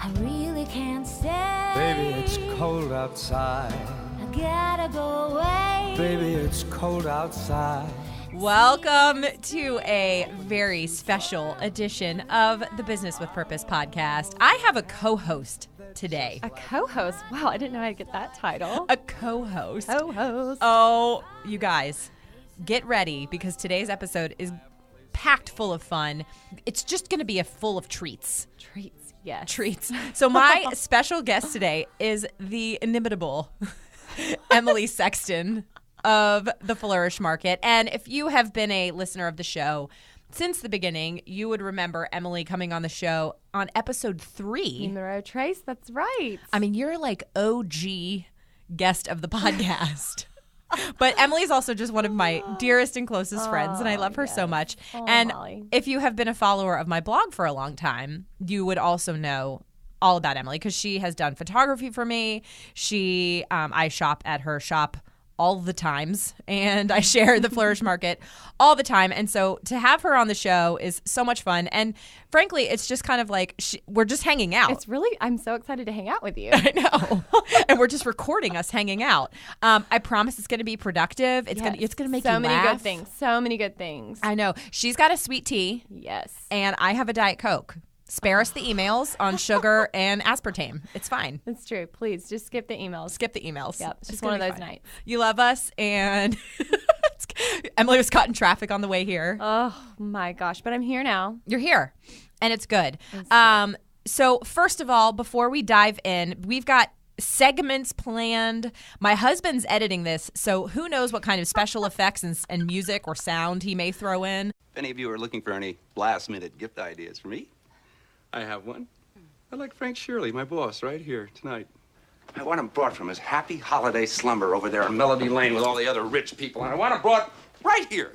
I really can't stay. Baby, it's cold outside. I gotta go away. Baby, it's cold outside. Welcome to a very special edition of the Business with Purpose podcast. I have a co-host today. A co-host? Wow, I didn't know I'd get that title. A co-host. Co-host. Oh, you guys, get ready because today's episode is packed full of fun. It's just going to be full of treats. Treats, yes. Treats. So my special guest today is the inimitable Emily Sexton of the Flourish Market. And if you have been a listener of the show since the beginning, you would remember Emily coming on the show on episode 3. Numero Trace, that's right. I mean, you're like OG guest of the podcast. But Emily's also just one of my dearest and closest friends, and I love her so much. And Molly. if you have been a follower of my blog for a long time, you would also know all about Emily because she has done photography for me. I shop at her shop all the times, and I share the Flourish Market all the time. And so to have her on the show is so much fun. And frankly, it's just kind of like we're just hanging out. It's really, I'm so excited to hang out with you. I know. And we're just recording us hanging out. I promise it's going to be productive. It's going to make you so many laugh. good things. So many good things. I know. She's got a sweet tea. Yes. And I have a Diet Coke. Spare us the emails on sugar and aspartame. It's fine. It's true. Please, just skip the emails. Skip the emails. Yep. It's It's just one of gonna those be fine. nights. You love us, and Emily was caught in traffic on the way here. Oh, my gosh. But I'm here now. You're here, and it's good. It's So first of all, before we dive in, we've got segments planned. My husband's editing this, so who knows what kind of special effects and music or sound he may throw in. If any of you are looking for any last-minute gift ideas for me, I have one. I like Frank Shirley, my boss, right here tonight. I want him brought from his happy holiday slumber over there in Melody Lane with all the other rich people, and I want him brought right here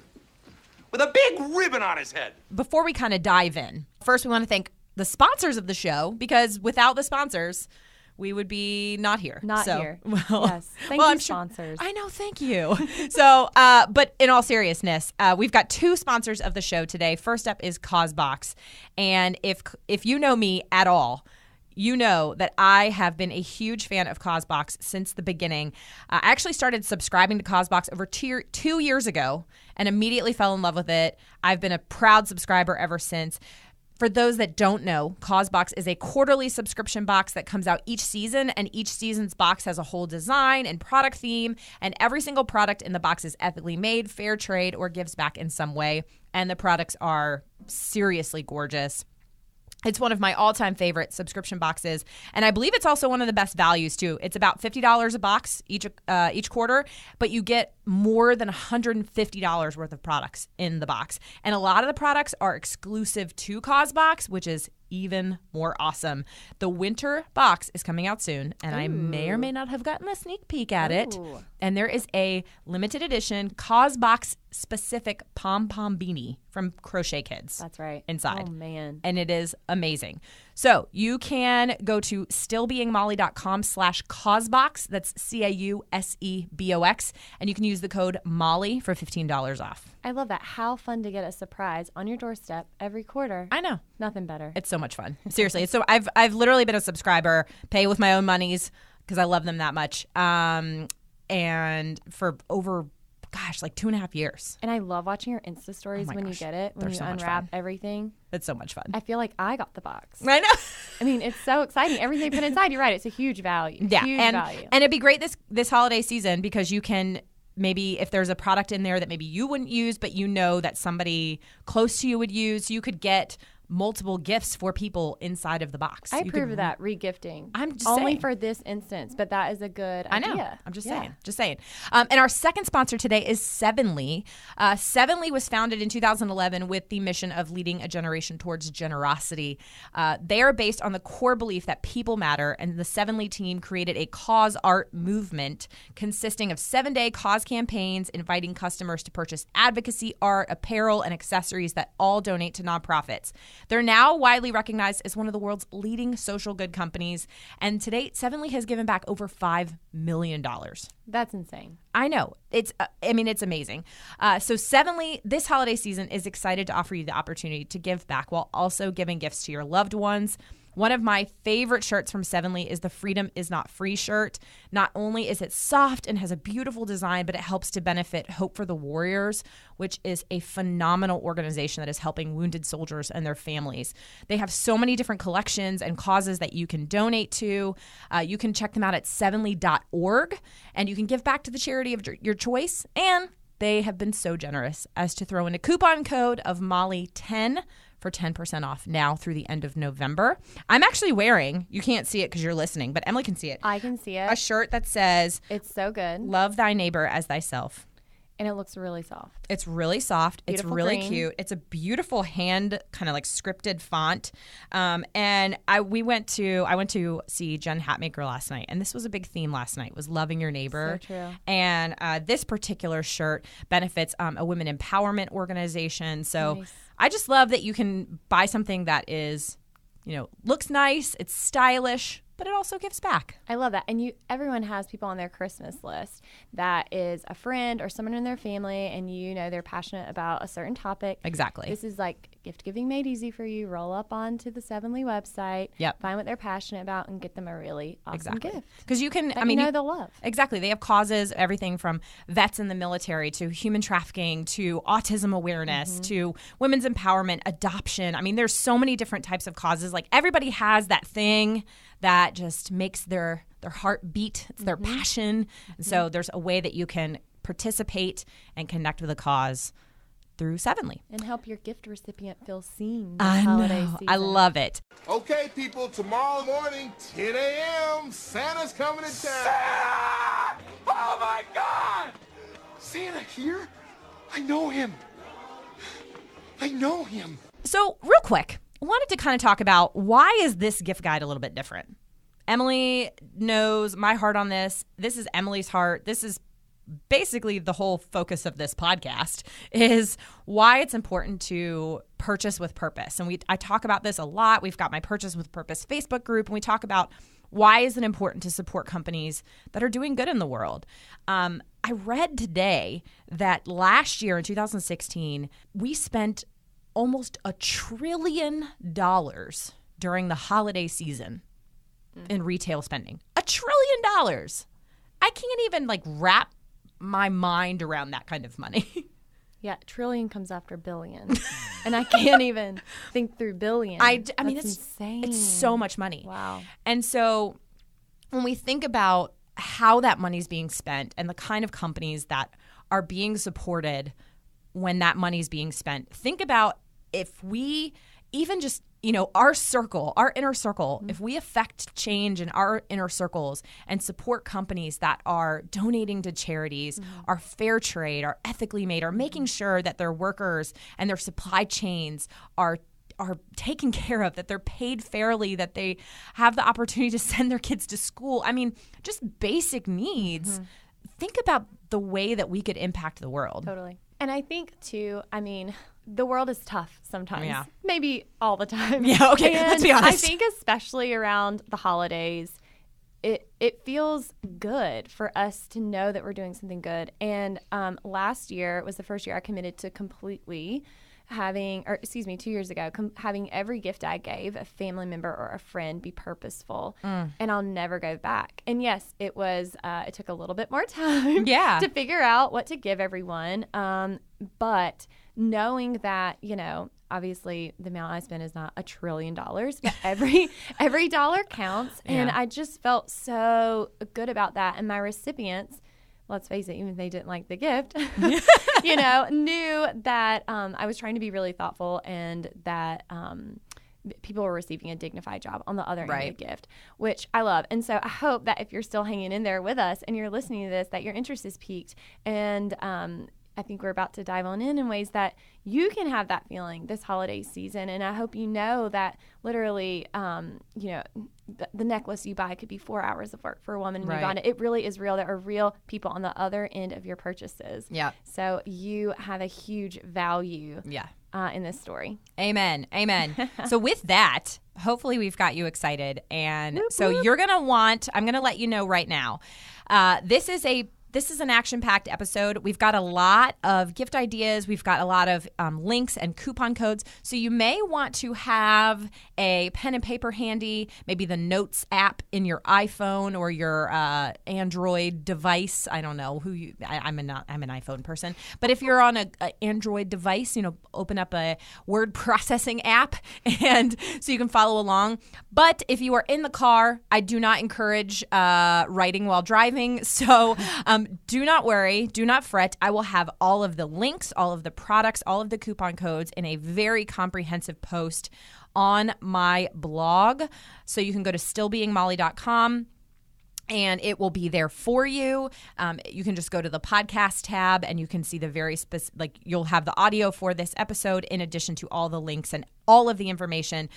with a big ribbon on his head. Before we kind of dive in, first we want to thank the sponsors of the show because without the sponsors, we would be not here. Not here. Well, Yes. Thank you, I'm sure- sponsors. I know. Thank you. So, but in all seriousness, we've got 2 sponsors of the show today. First up is CauseBox. And if you know me at all, you know that I have been a huge fan of CauseBox since the beginning. I actually started subscribing to CauseBox over 2 years ago and immediately fell in love with it. I've been a proud subscriber ever since. For those that don't know, CauseBox is a quarterly subscription box that comes out each season, and each season's box has a whole design and product theme, and every single product in the box is ethically made, fair trade, or gives back in some way, and the products are seriously gorgeous. It's one of my all-time favorite subscription boxes, and I believe it's also one of the best values, too. It's about $50 a box each quarter, but you get more than $150 worth of products in the box. And a lot of the products are exclusive to CauseBox, which is even more awesome. The winter box is coming out soon, and I may or may not have gotten a sneak peek at it. And there is a limited edition CauseBox specific pom-pom beanie from Crochet Kids. That's right. Inside. Oh, man. And it is amazing. So you can go to stillbeingmolly.com/causebox. That's CAUSEBOX. And you can use the code MOLLY for $15 off. I love that. How fun to get a surprise on your doorstep every quarter. I know. Nothing better. It's so much fun. Seriously. So I've literally been a subscriber, pay with my own monies because I love them that much. And for over, like 2.5 years. And I love watching your Insta stories when you get it, when They're you so much unwrap fun. everything. It's so much fun. I feel like I got the box. I know. I mean, it's so exciting. Everything put inside, you're right. It's a huge value. Yeah. Huge and value. it'd be great this holiday season because you can maybe if there's a product in there that maybe you wouldn't use, but you know that somebody close to you would use, you could get multiple gifts for people inside of the box. I You approve could- of that regifting. I'm just only saying. for this instance, but that is a good idea. I know. I'm just saying. And our second sponsor today is Sevenly. Sevenly was founded in 2011 with the mission of leading a generation towards generosity. They are based on the core belief that people matter, and the Sevenly team created a cause art movement consisting of 7-day cause campaigns inviting customers to purchase advocacy art, apparel, and accessories that all donate to nonprofits. They're now widely recognized as one of the world's leading social good companies, and to date, Sevenly has given back over $5 million. That's insane. I know. It's amazing. So Sevenly, this holiday season, is excited to offer you the opportunity to give back while also giving gifts to your loved ones. One of my favorite shirts from Sevenly is the Freedom is Not Free shirt. Not only is it soft and has a beautiful design, but it helps to benefit Hope for the Warriors, which is a phenomenal organization that is helping wounded soldiers and their families. They have so many different collections and causes that you can donate to. You can check them out at sevenly.org, and you can give back to the charity of your choice. And they have been so generous as to throw in a coupon code of Molly10 for 10% off now through the end of November. I'm actually wearing, you can't see it because you're listening, but Emily can see it. I can see it. A shirt that says, It's so good. Love thy neighbor as thyself. And it looks really soft. It's really soft. Beautiful it's really green. cute. It's a beautiful hand, kind of like scripted font. And I went to see Jen Hatmaker last night, and this was a big theme last night, was loving your neighbor. So true. And this particular shirt benefits a women empowerment organization. So Nice. I just love that you can buy something that is, looks nice, it's stylish, but it also gives back. I love that. And everyone has people on their Christmas list that is a friend or someone in their family, and they're passionate about a certain topic. Exactly. This is like gift giving made easy for you. Roll up onto the Sevenly website, Yep. find what they're passionate about, and get them a really awesome gift. Because you can, That they'll love. Exactly. They have causes, everything from vets in the military to human trafficking to autism awareness to women's empowerment, adoption. I mean, there's so many different types of causes. Like everybody has that thing that just makes their heart beat. It's their passion. And so there's a way that you can participate and connect with a cause through Sevenly. And help your gift recipient feel seen this I holiday know. season. I love it. Okay, people, tomorrow morning, 10 a.m., Santa's coming to town. Santa! Oh my God! Santa here? I know him. I know him. So real quick, I wanted to kind of talk about why is this gift guide a little bit different? Emily knows my heart on this. This is Emily's heart. This is basically the whole focus of this podcast is why it's important to purchase with purpose. And I talk about this a lot. We've got my Purchase with Purpose Facebook group, and we talk about why is it important to support companies that are doing good in the world. I read today that last year in 2016, we spent almost $1 trillion during the holiday season in retail spending. $1 trillion. I can't even wrap my mind around that kind of money. Yeah, trillion comes after billion. And I can't even think through billion. I mean, That's it's insane. It's so much money. Wow. And so when we think about how that money's being spent and the kind of companies that are being supported when that money's being spent, think about if we even just, our circle, our inner circle, if we affect change in our inner circles and support companies that are donating to charities, are fair trade, are ethically made, are making sure that their workers and their supply chains are taken care of, that they're paid fairly, that they have the opportunity to send their kids to school. I mean, just basic needs. Think about the way that we could impact the world. Totally. And I think, too, the world is tough sometimes. Yeah. Maybe all the time. Yeah, okay, And let's be honest. I think especially around the holidays, it feels good for us to know that we're doing something good. And last year was the first year I committed to completely 2 years ago, having every gift I gave a family member or a friend be purposeful, and I'll never go back. And yes, it took a little bit more time to figure out what to give everyone. But knowing that, obviously the amount I spend is not $1 trillion, but every dollar counts. Yeah. And I just felt so good about that. And my recipients, let's face it, even if they didn't like the gift, knew that I was trying to be really thoughtful and that people were receiving a dignified job on the other end of the gift, which I love. And so I hope that if you're still hanging in there with us and you're listening to this, that your interest is piqued. And I think we're about to dive on in ways that you can have that feeling this holiday season. And I hope you know that literally, the necklace you buy could be 4 hours of work for a woman and move on. It really is real. There are real people on the other end of your purchases. Yeah. So you have a huge value in this story. Amen. Amen. So with that, hopefully we've got you excited. And so you're going to I'm going to let you know right now, this is a This is an action-packed episode. We've got a lot of gift ideas. We've got a lot of links and coupon codes. So you may want to have a pen and paper handy, maybe the Notes app in your iPhone or your Android device. I don't know I'm an iPhone person. But if you're on an Android device, open up a word processing app and so you can follow along. But if you are in the car, I do not encourage writing while driving. So do not worry. Do not fret. I will have all of the links, all of the products, all of the coupon codes in a very comprehensive post on my blog. So you can go to stillbeingmolly.com. And it will be there for you. You can just go to the podcast tab and you can see the very specific, you'll have the audio for this episode in addition to all the links and all of the information.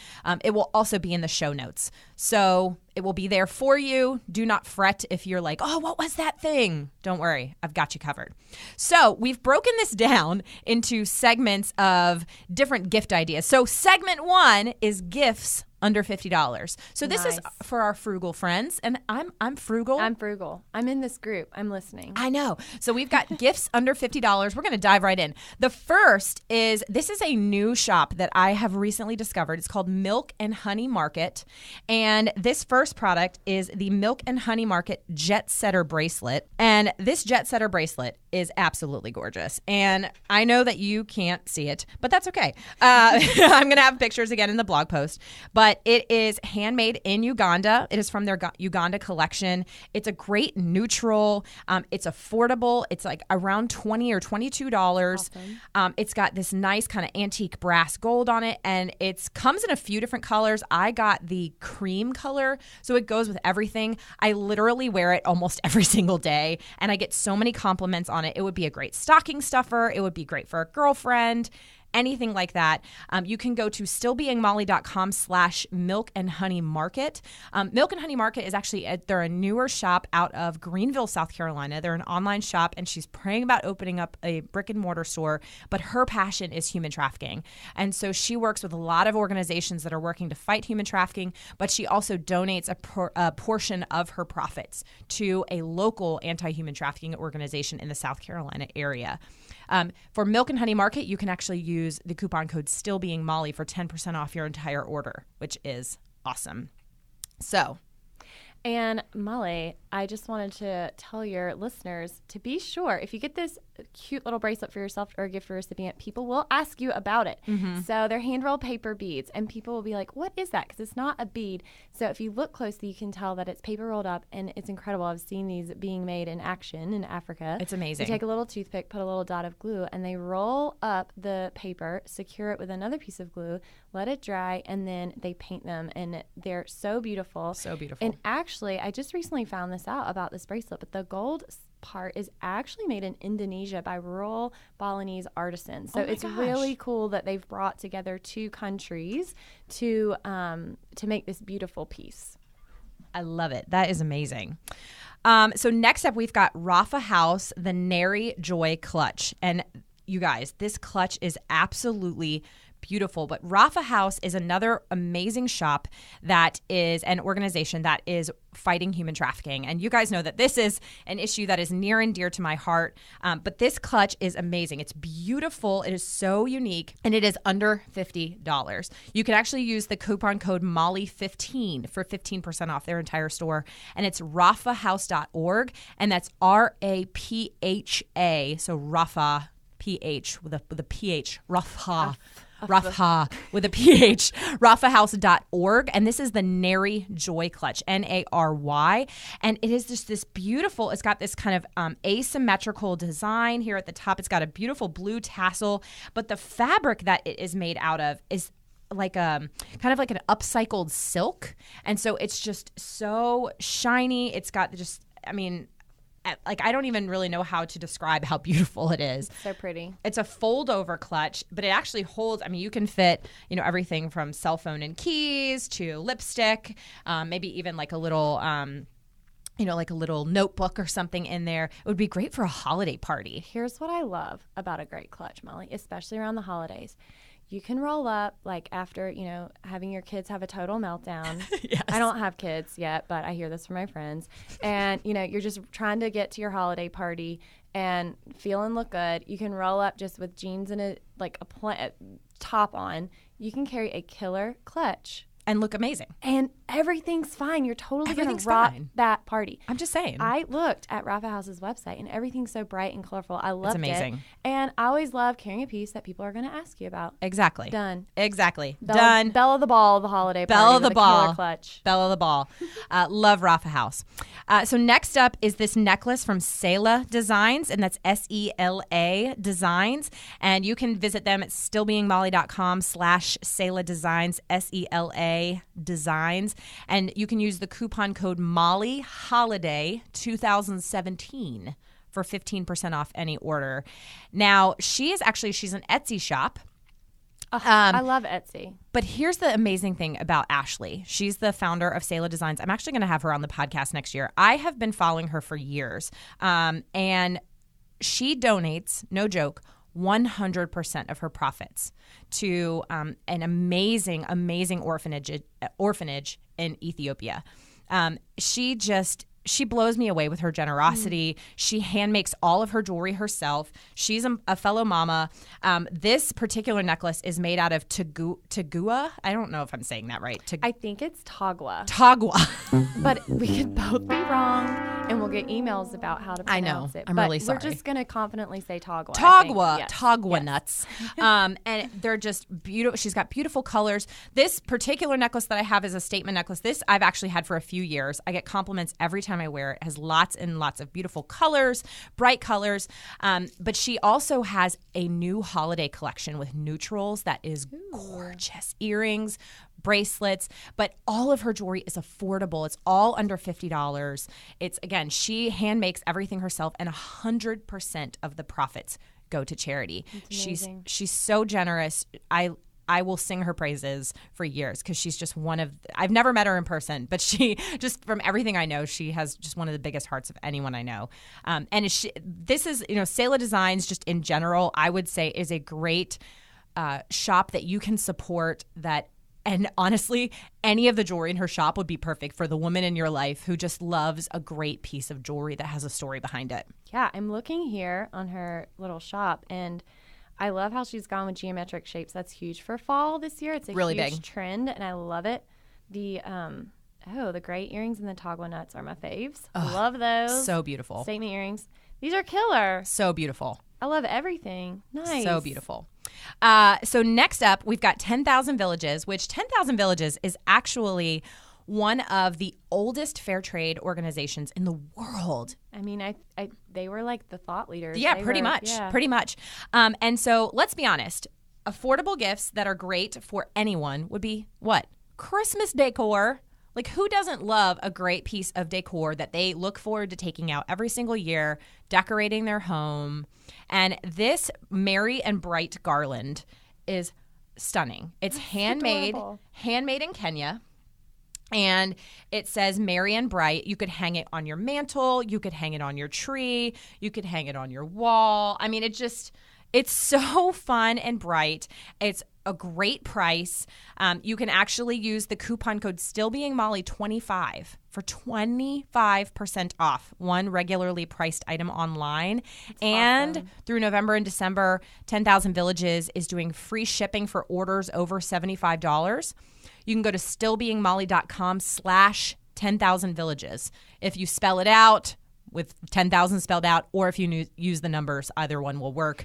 It will also be in the show notes. So it will be there for you. Do not fret if you're like, oh, what was that thing? Don't worry. I've got you covered. So we've broken this down into segments of different gift ideas. So segment 1 is gifts under $50. So this is for our frugal friends, and I'm frugal. I'm frugal. I'm in this group. I'm listening. I know. So we've got gifts under $50. We're going to dive right in. The first is, this is a new shop that I have recently discovered. It's called Milk and Honey Market, and this first product is the Milk and Honey Market Jet Setter Bracelet, and this Jet Setter Bracelet is absolutely gorgeous, and I know that you can't see it, but that's okay. I'm going to have pictures again in the blog post, but it is handmade in Uganda. It is from their Uganda collection. It's a great neutral. It's affordable. It's like around $20 or $22. Awesome. It's got this nice kind of antique brass gold on it, and it comes in a few different colors. I got the cream color, so it goes with everything. I literally wear it almost every single day, and I get so many compliments on it. It would be a great stocking stuffer. It would be great for a girlfriend. Anything like that. You can go to stillbeingmolly.com/milk and honey market. Milk and Honey Market is actually, they're a newer shop out of Greenville, South Carolina. They're an online shop, and she's praying about opening up a brick and mortar store, but her passion is human trafficking. And so she works with a lot of organizations that are working to fight human trafficking, but she also donates a portion of her profits to a local anti-human trafficking organization in the South Carolina area. For Milk and Honey Market, you can actually use the coupon code STILLBEINGMOLLY for 10% off your entire order, which is awesome. So, and Molly, I just wanted to tell your listeners to be sure, if you get this cute little bracelet for yourself or a gift for a recipient, people will ask you about it. Mm-hmm. So they're hand-rolled paper beads, and people will be like, what is that? Because it's not a bead. So if you look closely, you can tell that it's paper rolled up, and it's incredible. I've seen these being made in action in Africa. It's amazing. They take a little toothpick, put a little dot of glue, and they roll up the paper, secure it with another piece of glue, let it dry, and then they paint them, and they're so beautiful. So beautiful. And actually, I just recently found this out about this bracelet, but the gold part is actually made in Indonesia by rural Balinese artisans. So it's really cool that they've brought together two countries to make this beautiful piece. I love it. That is amazing. So next up, we've got Rafa House, the Nary Joy Clutch. And you guys, this clutch is absolutely beautiful. But Rafa House is another amazing shop that is an organization that is fighting human trafficking. And you guys know that this is an issue that is near and dear to my heart. But this clutch is amazing. It's beautiful. It is so unique. And it is under $50. You can actually use the coupon code MOLLY15 for 15% off their entire store. And it's rafahouse.org. And that's RAPHA. So Rafa, PH with a PH. Rafa. Rafa with a PH, rafahouse.org. And this is the Nary Joy Clutch, Nary. And it is just this beautiful, it's got this kind of asymmetrical design here at the top. It's got a beautiful blue tassel, but the fabric that it is made out of is like a kind of like an upcycled silk. And so it's just so shiny. It's got just, I mean, like, I don't even really know how to describe how beautiful it is. So pretty. It's a fold-over clutch, but it actually holds, I mean, you can fit, everything from cell phone and keys to lipstick, maybe even like a little, like a little notebook or something in there. It would be great for a holiday party. Here's what I love about a great clutch, Molly, especially around the holidays. you can roll up like after, having your kids have a total meltdown. Yes. I don't have kids yet, but I hear this from my friends. And, you're just trying to get to your holiday party and feel and look good. You can roll up just with jeans and a top on. You can carry a killer clutch. And look amazing. And everything's fine. You're totally going Everything's to rock fine. that party. I'm just saying. I looked at Rafa House's website, and everything's so bright and colorful. I loved amazing. it. And I always love carrying a piece that people are going to ask you about. Exactly. Done. Exactly. Done. Belle of the ball of the holiday party. Belle of the with a ball. killer clutch. Belle of the ball. Love Rafa House. So next up is this necklace from Selah Designs, and that's SELA Designs. And you can visit them at stillbeingmolly.com/Selah Designs, SELA Designs. And you can use the coupon code Molly Holiday 2017 for 15% off any order. Now, she's an Etsy shop. I love Etsy. But here's the amazing thing about Ashley. She's the founder of Selah Designs. I'm actually going to have her on the podcast next year. I have been following her for years. And she donates, no joke, 100% of her profits to an amazing, amazing orphanage in Ethiopia. She blows me away with her generosity. She hand makes all of her jewelry herself. She's a fellow mama. This particular necklace is made out of tagua. I don't know if I'm saying that right. I think it's Tagua. Tagua. But we could both be wrong, and we'll get emails about how to pronounce it. I'm but really sorry. We're just going to confidently say Tagua. Tagua nuts. And they're just beautiful. She's got beautiful colors. This particular necklace that I have is a statement necklace. This I've actually had for a few years. I get compliments every time I wear it. It has lots and lots of beautiful colors, bright colors. But she also has a new holiday collection with neutrals that is gorgeous. Earrings, bracelets, but all of her jewelry is affordable. It's all under $50. She hand makes everything herself, and 100% of the profits go to charity. She's so generous. I will sing her praises for years because she's just I've never met her in person, but she just, from everything I know, she has just one of the biggest hearts of anyone I know. This is, Selah Designs just in general, I would say is a great shop that you can support and honestly, any of the jewelry in her shop would be perfect for the woman in your life who just loves a great piece of jewelry that has a story behind it. Yeah, I'm looking here on her little shop, and I love how she's gone with geometric shapes. That's huge for fall this year. It's a really huge big trend, and I love it. The gray earrings and the Tagua nuts are my faves. Love those. So beautiful. Statement earrings. These are killer. So beautiful. I love everything. Nice. So beautiful. So next up, we've got 10,000 Villages, which 10,000 Villages is actually one of the oldest fair trade organizations in the world. I mean, they were like the thought leaders. Yeah, pretty much. And so let's be honest. Affordable gifts that are great for anyone would be what? Christmas decor. Like, who doesn't love a great piece of decor that they look forward to taking out every single year, decorating their home? And this merry and bright garland is stunning. It's handmade in Kenya. And it says merry and bright. You could hang it on your mantle. You could hang it on your tree. You could hang it on your wall. I mean, it's so fun and bright. It's a great price. You can actually use the coupon code StillBeingMolly25 for 25% off one regularly priced item online. That's awesome. Through November and December, 10,000 Villages is doing free shipping for orders over $75. You can go to stillbeingmolly.com/10,000villages. If you spell it out with 10,000 spelled out, or if you use the numbers, either one will work,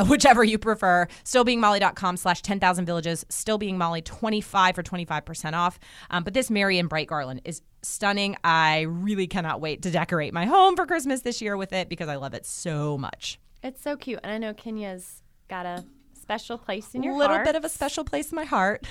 whichever you prefer. Stillbeingmolly.com/10,000villages. Stillbeingmolly25 for 25% off. But this merry and bright garland is stunning. I really cannot wait to decorate my home for Christmas this year with it because I love it so much. It's so cute. And I know Kenya's got a special place in your heart. A heart. little bit of a special place in my heart.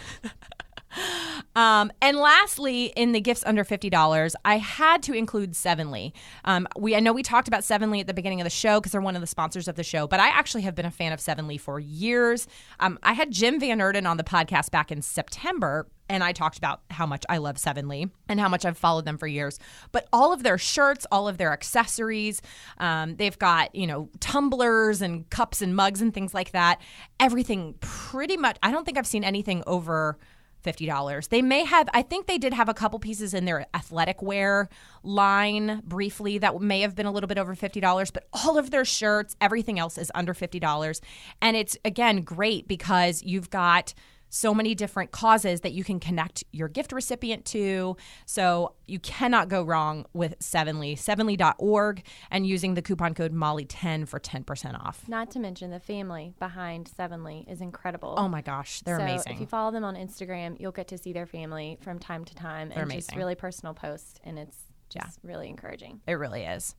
And lastly, in the gifts under $50, I had to include Sevenly. I know we talked about Sevenly at the beginning of the show because they're one of the sponsors of the show, but I actually have been a fan of Sevenly for years. I had Jim Van Erden on the podcast back in September, and I talked about how much I love Sevenly and how much I've followed them for years. But all of their shirts, all of their accessories, they've got, tumblers and cups and mugs and things like that. Everything pretty much, I don't think I've seen anything over $50. They may have, I think they did have a couple pieces in their athletic wear line briefly that may have been a little bit over $50, but all of their shirts, everything else is under $50. And it's, again, great because you've got so many different causes that you can connect your gift recipient to. So you cannot go wrong with Sevenly, sevenly.org, and using the coupon code Molly10 for 10% off. Not to mention the family behind Sevenly is incredible. Oh my gosh, they're amazing. If you follow them on Instagram, you'll get to see their family from time to time. They're amazing. Just really personal posts, and it's just really encouraging. It really is.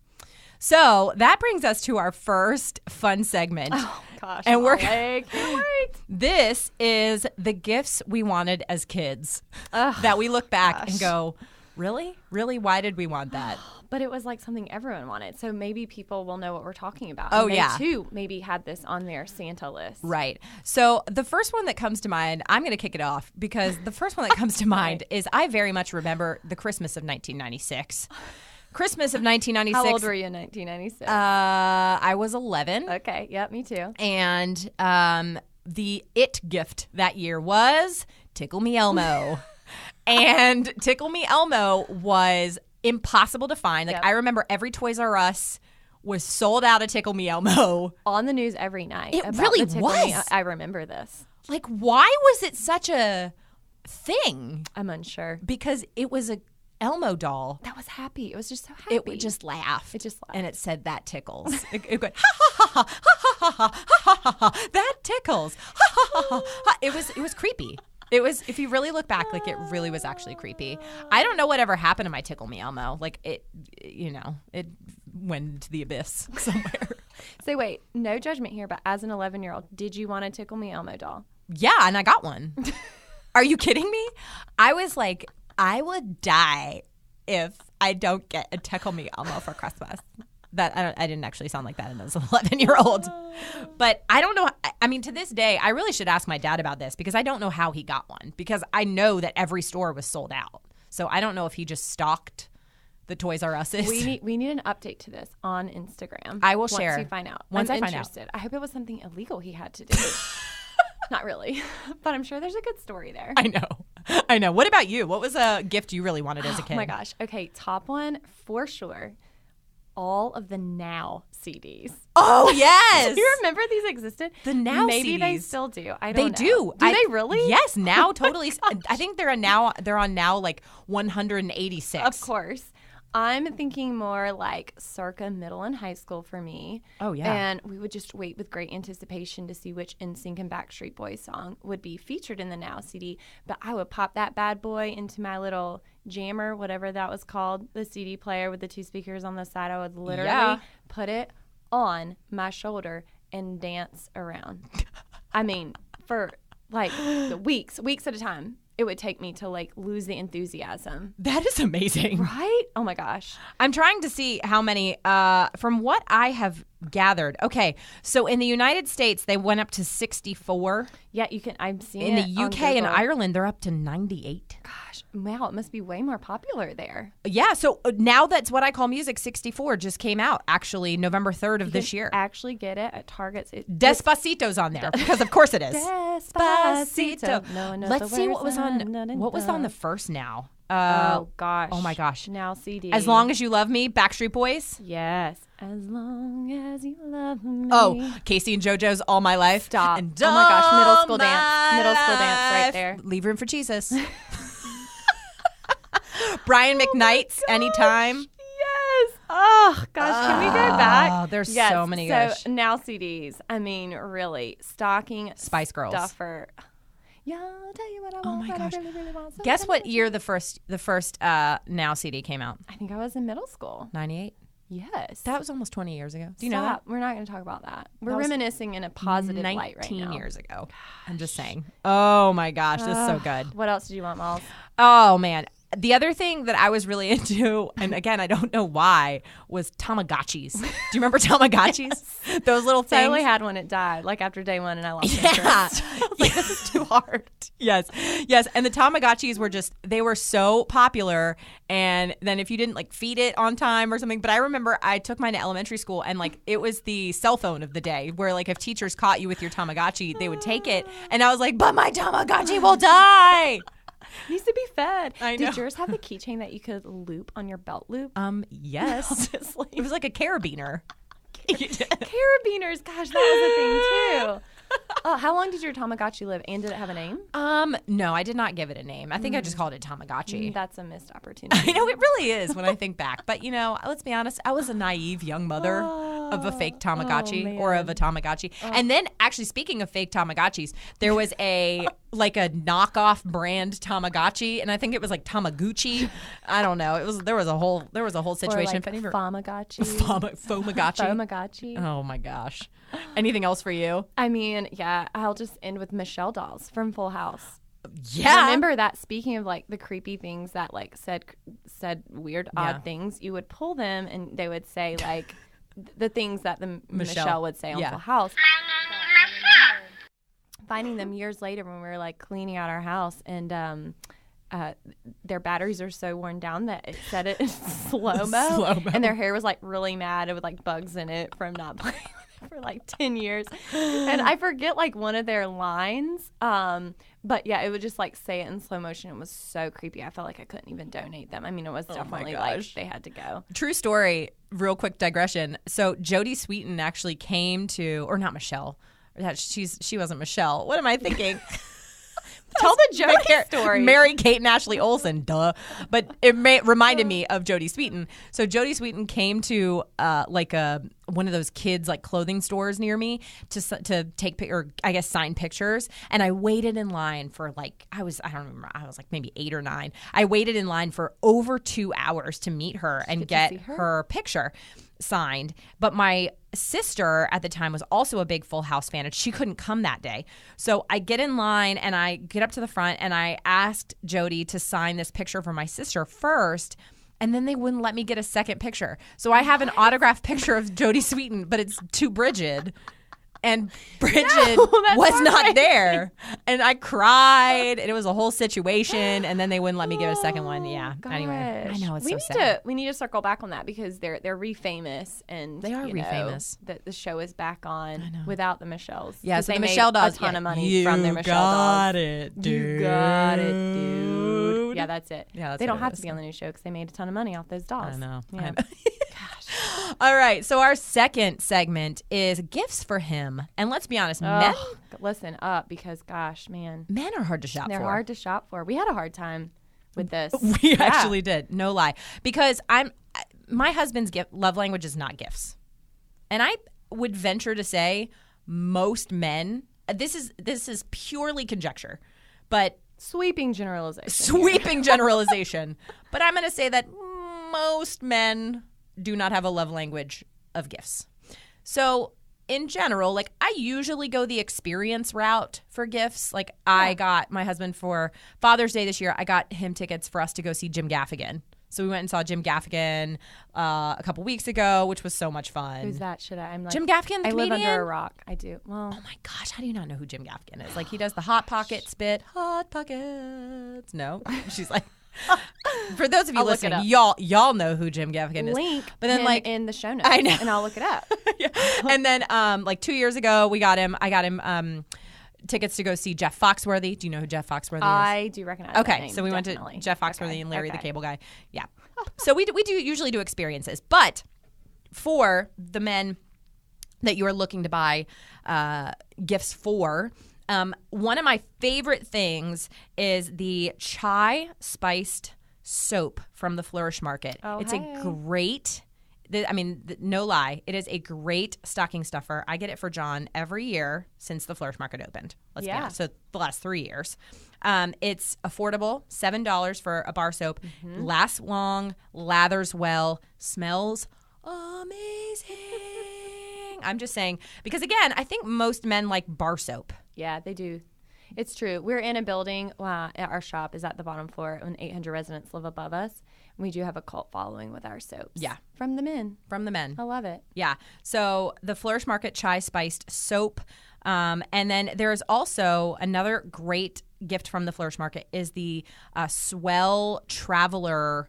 So that brings us to our first fun segment. Oh, gosh. And can't wait. This is the gifts we wanted as kids that we look back and go, really? Really? Why did we want that? But it was like something everyone wanted. So maybe people will know what we're talking about. Oh, and they yeah. too maybe had this on their Santa list. Right. So the first one that comes to mind, I'm going to kick it off because the first one that comes to mind is I very much remember the Christmas of 1996. Christmas of 1996. How old were you in 1996? I was 11. Okay. Yep, me too. And the it gift that year was Tickle Me Elmo. And Tickle Me Elmo was impossible to find. Like, Yep. I remember every Toys R Us was sold out of Tickle Me Elmo. On the news every night. It about really the Tickle Me- was. I remember this. Like, why was it such a thing? I'm unsure. Because it was a Elmo doll. That was happy. It was just so happy. It would just laugh. It just laughed. And it said, that tickles. It would go, ha, ha, ha, ha, ha, ha, ha, ha, ha, that tickles. Ha, ha, ha, ha, ha. It was creepy. It was, if you really look back, like, it really was actually creepy. I don't know whatever happened to my Tickle Me Elmo. Like, it went into the abyss somewhere. So wait, no judgment here, but as an 11-year-old, did you want a Tickle Me Elmo doll? Yeah, and I got one. Are you kidding me? I was like, I would die if I don't get a Tickle Me Elmo for Christmas. That I didn't actually sound like that as an 11-year-old. But I don't know. I mean, to this day, I really should ask my dad about this because I don't know how he got one because I know that every store was sold out. So I don't know if he just stocked the Toys R Us's. We need an update to this on Instagram. I will share. Once you find out. Once I'm I find out. interested. I hope it was something illegal he had to do. Not really. But I'm sure there's a good story there. I know. What about you? What was a gift you really wanted as a kid? Oh my gosh. Okay, top one for sure. All of the Now CDs. Oh, yes. Do you remember these existed? The Now Maybe they CDs. still do. I don't know. They do. Do they really? Yes, Now totally. I think they're on Now like 186. Of course. I'm thinking more like circa middle and high school for me. Oh, yeah. And we would just wait with great anticipation to see which NSYNC and Backstreet Boys song would be featured in the Now CD. But I would pop that bad boy into my little jammer, whatever that was called, the CD player with the two speakers on the side. I would literally put it on my shoulder and dance around. I mean, for like weeks at a time. It would take me to like lose the enthusiasm. That is amazing. Right? Oh my gosh. I'm trying to see how many, from what I have gathered. Okay, so in the United States, they went up to 64. Yeah, you can. I'm seeing In it the on UK and Google. Ireland, they're up to 98. Gosh, wow, it must be way more popular there. Yeah, so now that's what I call music. 64 just came out actually November 3rd of this You year. can actually get it at Targets. Despacito's on there because of course it is. Despacito. No one knows Let's the see words. what was on the first Now. Oh gosh. Oh my gosh. Now CD. As Long As You Love Me, Backstreet Boys. Yes. As long as you love me. Oh, Casey and JoJo's All My Life. Stop. And Oh my gosh, middle school All dance. My Middle school dance right Life. there. Leave Room for Jesus. Brian McKnight's Anytime. Yes. Oh gosh, can we go back? There's Yes. so many good. So now CDs. I mean, really, stocking Spice Girls. stuffer. Yeah, I'll tell you what I want. Oh my what gosh. I really, really want. So Guess what bad. year the first Now CD came out? I think I was in middle school. 98. Yes. That was almost 20 years ago. Do you know that? Stop. We're not going to talk about that. We're That was reminiscing in a positive light right 19 now. years ago. I'm just saying. Oh my gosh, this is so good. What else did you want, Malls? Oh man. The other thing that I was really into, and again, I don't know why, was Tamagotchis. Do you remember Tamagotchis? Those little I things. only had one. It died like after day one, and I lost Yeah. interest. I was like, this is too hard. Yes. And the Tamagotchis were they were so popular. And then if you didn't like feed it on time or something, but I remember I took mine to elementary school and like it was the cell phone of the day where like if teachers caught you with your Tamagotchi, they would take it. And I was like, but my Tamagotchi will die. Needs to be fed. I know. Did yours have the keychain that you could loop on your belt loop? Yes. Obviously. It was like a carabiner. Carabiners. Gosh, that was a thing too. How long did your Tamagotchi live, and did it have a name? No, I did not give it a name. I think I just called it Tamagotchi. That's a missed opportunity. I know it really is when I think back. But, let's be honest. I was a naive young mother of a fake Tamagotchi or of a Tamagotchi. And then actually speaking of fake Tamagotchis, there was a knockoff brand Tamagotchi. And I think it was like Tamaguchi. I don't know. There was a whole situation. Or like Famagotchi. Fomagotchi. Famagotchi. Oh my gosh. Anything else for you? I mean, yeah, I'll just end with Michelle dolls from Full House. Yeah. Remember that, speaking of like the creepy things that like said weird, odd things, you would pull them and they would say like the things that the Michelle would say on Full House. Finding them years later when we were like cleaning out our house, and their batteries are so worn down that it said it in slow-mo. And their hair was like really mad with like bugs in it from not playing with it for like 10 years. And I forget like one of their lines. But yeah, it would just like say it in slow motion. It was so creepy. I felt like I couldn't even donate them. I mean, it was definitely like they had to go. True story, real quick digression. So Jodie Sweetin actually came to, or not Michelle. She wasn't Michelle. What am I thinking? Tell the Jodie story. Mary Kate and Ashley Olsen, duh. But it reminded me of Jodie Sweetin. So Jodie Sweetin came to one of those kids like clothing stores near me to take or I guess sign pictures, and I waited in line for like I don't remember, I was like maybe 8 or 9. I waited in line for over 2 hours to meet her and get her picture signed. But my sister at the time was also a big Full House fan, and she couldn't come that day. So I get in line and I get up to the front and I asked Jodie to sign this picture for my sister first, and then they wouldn't let me get a second picture. So I have an autographed picture of Jodie Sweetin, but it's to Bridget. And Bridget was not there. And I cried, and it was a whole situation, and then they wouldn't let me give a second one. Yeah. Gosh. Anyway, I know, it's so sad. We need to circle back on that because they're re-famous, and they are re-famous. The show is back on without the Michelles. Yeah, so they the Michelle made dolls, a ton of money from their Michelle dolls. You got it, dude. Yeah, that's it. Yeah, that's they don't what it have is. to be on the new show because they made a ton of money off those dolls. I know. Yeah. All right, so our second segment is gifts for him. And let's be honest, men listen up, because gosh, man, men are hard to shop they're for. hard to shop for. We had a hard time with this. We actually did, no lie, because my husband's love language is not gifts, and I would venture to say most men. This is purely conjecture, but sweeping generalization. But I'm going to say that most men do not have a love language of gifts. So in general, like I usually go the experience route for gifts. Like I got my husband for Father's Day this year, I got him tickets for us to go see Jim Gaffigan. So we went and saw Jim Gaffigan a couple weeks ago, which was so much fun. Who's that? I'm like Jim Gaffigan, the I live comedian? under a rock. I do. Well, oh my gosh, how do you not know who Jim Gaffigan is? Like he does the Hot Pocket spit. Hot Pockets. No, she's like. For those of you listening, y'all know who Jim Gaffigan is. Link, but then like in the show notes, I know, and I'll look it up. Yeah. And then like 2 years ago, I got him tickets to go see Jeff Foxworthy. Do you know who Jeff Foxworthy is? I do recognize. that name, so we definitely. went to Jeff Foxworthy and Larry the Cable Guy. Yeah. So we usually do experiences, but for the men that you are looking to buy gifts for. One of my favorite things is the chai spiced soap from the Flourish Market. Oh, it's hey. a great, no lie, it is a great stocking stuffer. I get it for John every year since the Flourish Market opened. Let's be honest. So the last 3 years. It's affordable, $7 for a bar soap, lasts long, lathers well, smells amazing. I'm just saying, because again, I think most men like bar soap. Yeah, they do. It's true. We're in a building. Our shop is at the bottom floor, and 800 residents live above us. We do have a cult following with our soaps. Yeah. From the men. From the men. I love it. Yeah. So the Flourish Market Chai Spiced Soap. And then there's also another great gift from the Flourish Market is the Swell Traveler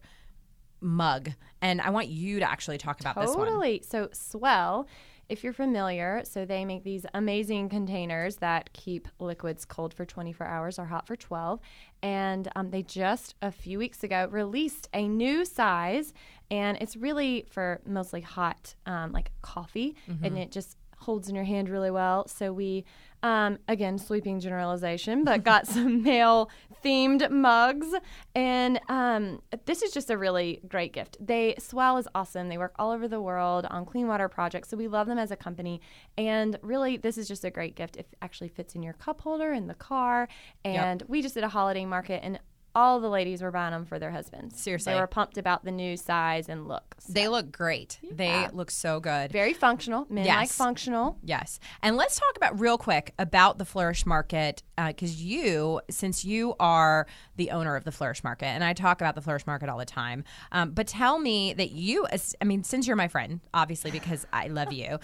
mug. And I want you to actually talk about this one. Totally. So Swell, if you're familiar, so they make these amazing containers that keep liquids cold for 24 hours or hot for 12. And they just a few weeks ago released a new size, and it's really for mostly hot, like coffee, and it just holds in your hand really well. So we, again, sweeping generalization, but got some male themed mugs. And this is just a really great gift. Swell is awesome. They work all over the world on clean water projects. So we love them as a company. And really, this is just a great gift. It actually fits in your cup holder in the car. And we just did a holiday market, and all the ladies were buying them for their husbands. Seriously. They were pumped about the new size and look. So. They look great. Yeah. They look so good. Very functional. Men like functional. Yes. And let's talk about real quick about the Flourish Market, because since you are the owner of the Flourish Market, and I talk about the Flourish Market all the time, but tell me that since you're my friend, obviously because I love you,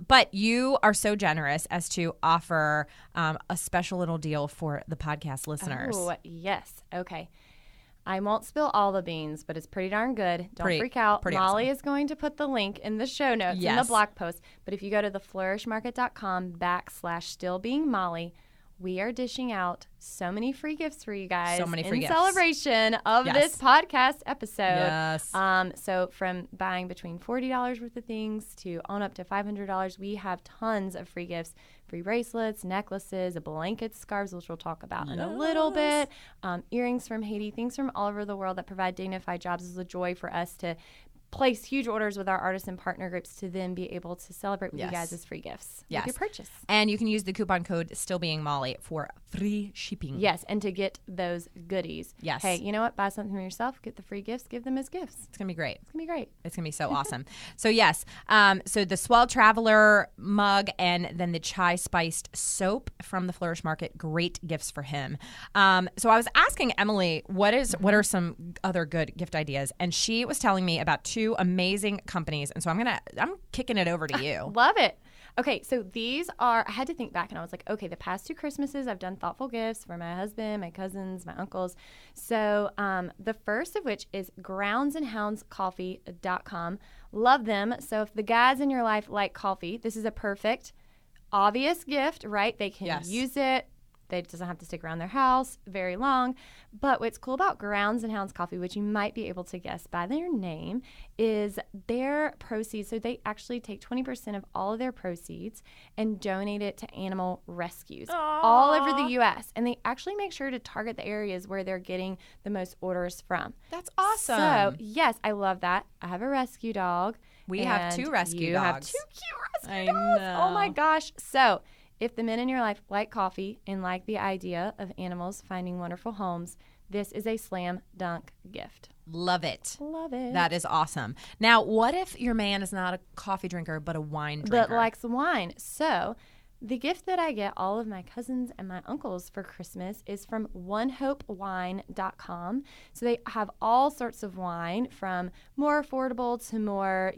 but you are so generous as to offer a special little deal for the podcast listeners. Oh, yes. Okay. I won't spill all the beans, but it's pretty darn good. Don't freak out. Molly awesome. is going to put the link in the show notes in the blog post. But if you go to theflourishmarket.com/stillbeingmolly, we are dishing out so many free gifts for you guys in celebration of this podcast episode. Yes. So from buying between $40 worth of things to on up to $500, we have tons of free gifts. Free bracelets, necklaces, blankets, scarves, which we'll talk about in a little bit, earrings from Haiti, things from all over the world that provide dignified jobs. Is a joy for us to place huge orders with our artists and partner groups to then be able to celebrate with you guys as free gifts with your purchase. And you can use the coupon code StillBeingMolly for free shipping. Yes, and to get those goodies. Yes. Hey, you know what? Buy something for yourself, get the free gifts, give them as gifts. It's going to be great. It's going to be great. It's going to be so awesome. So yes, so the Swell Traveler mug and then the Chai Spiced Soap from the Flourish Market, great gifts for him. So I was asking Emily, what are some other good gift ideas? And she was telling me about two amazing companies. And so I'm kicking it over to you. Love it. Okay, so these are, I had to think back and I was like, okay, the past 2 Christmases I've done thoughtful gifts for my husband, my cousins, my uncles. So the first of which is groundsandhoundscoffee.com. Love them. So if the guys in your life like coffee, this is a perfect, obvious gift, right? They can use it. It doesn't have to stick around their house very long. But what's cool about Grounds and Hounds Coffee, which you might be able to guess by their name, is their proceeds. So they actually take 20% of all of their proceeds and donate it to animal rescues all over the U.S. And they actually make sure to target the areas where they're getting the most orders from. That's awesome. So, yes, I love that. I have a rescue dog. We have 2 rescue dogs. You have 2 cute rescue dogs. know. Oh, my gosh. So if the men in your life like coffee and like the idea of animals finding wonderful homes, this is a slam dunk gift. Love it. Love it. That is awesome. Now, what if your man is not a coffee drinker but a wine drinker? But likes wine. So the gift that I get all of my cousins and my uncles for Christmas is from onehopewine.com. So they have all sorts of wine from more affordable to more,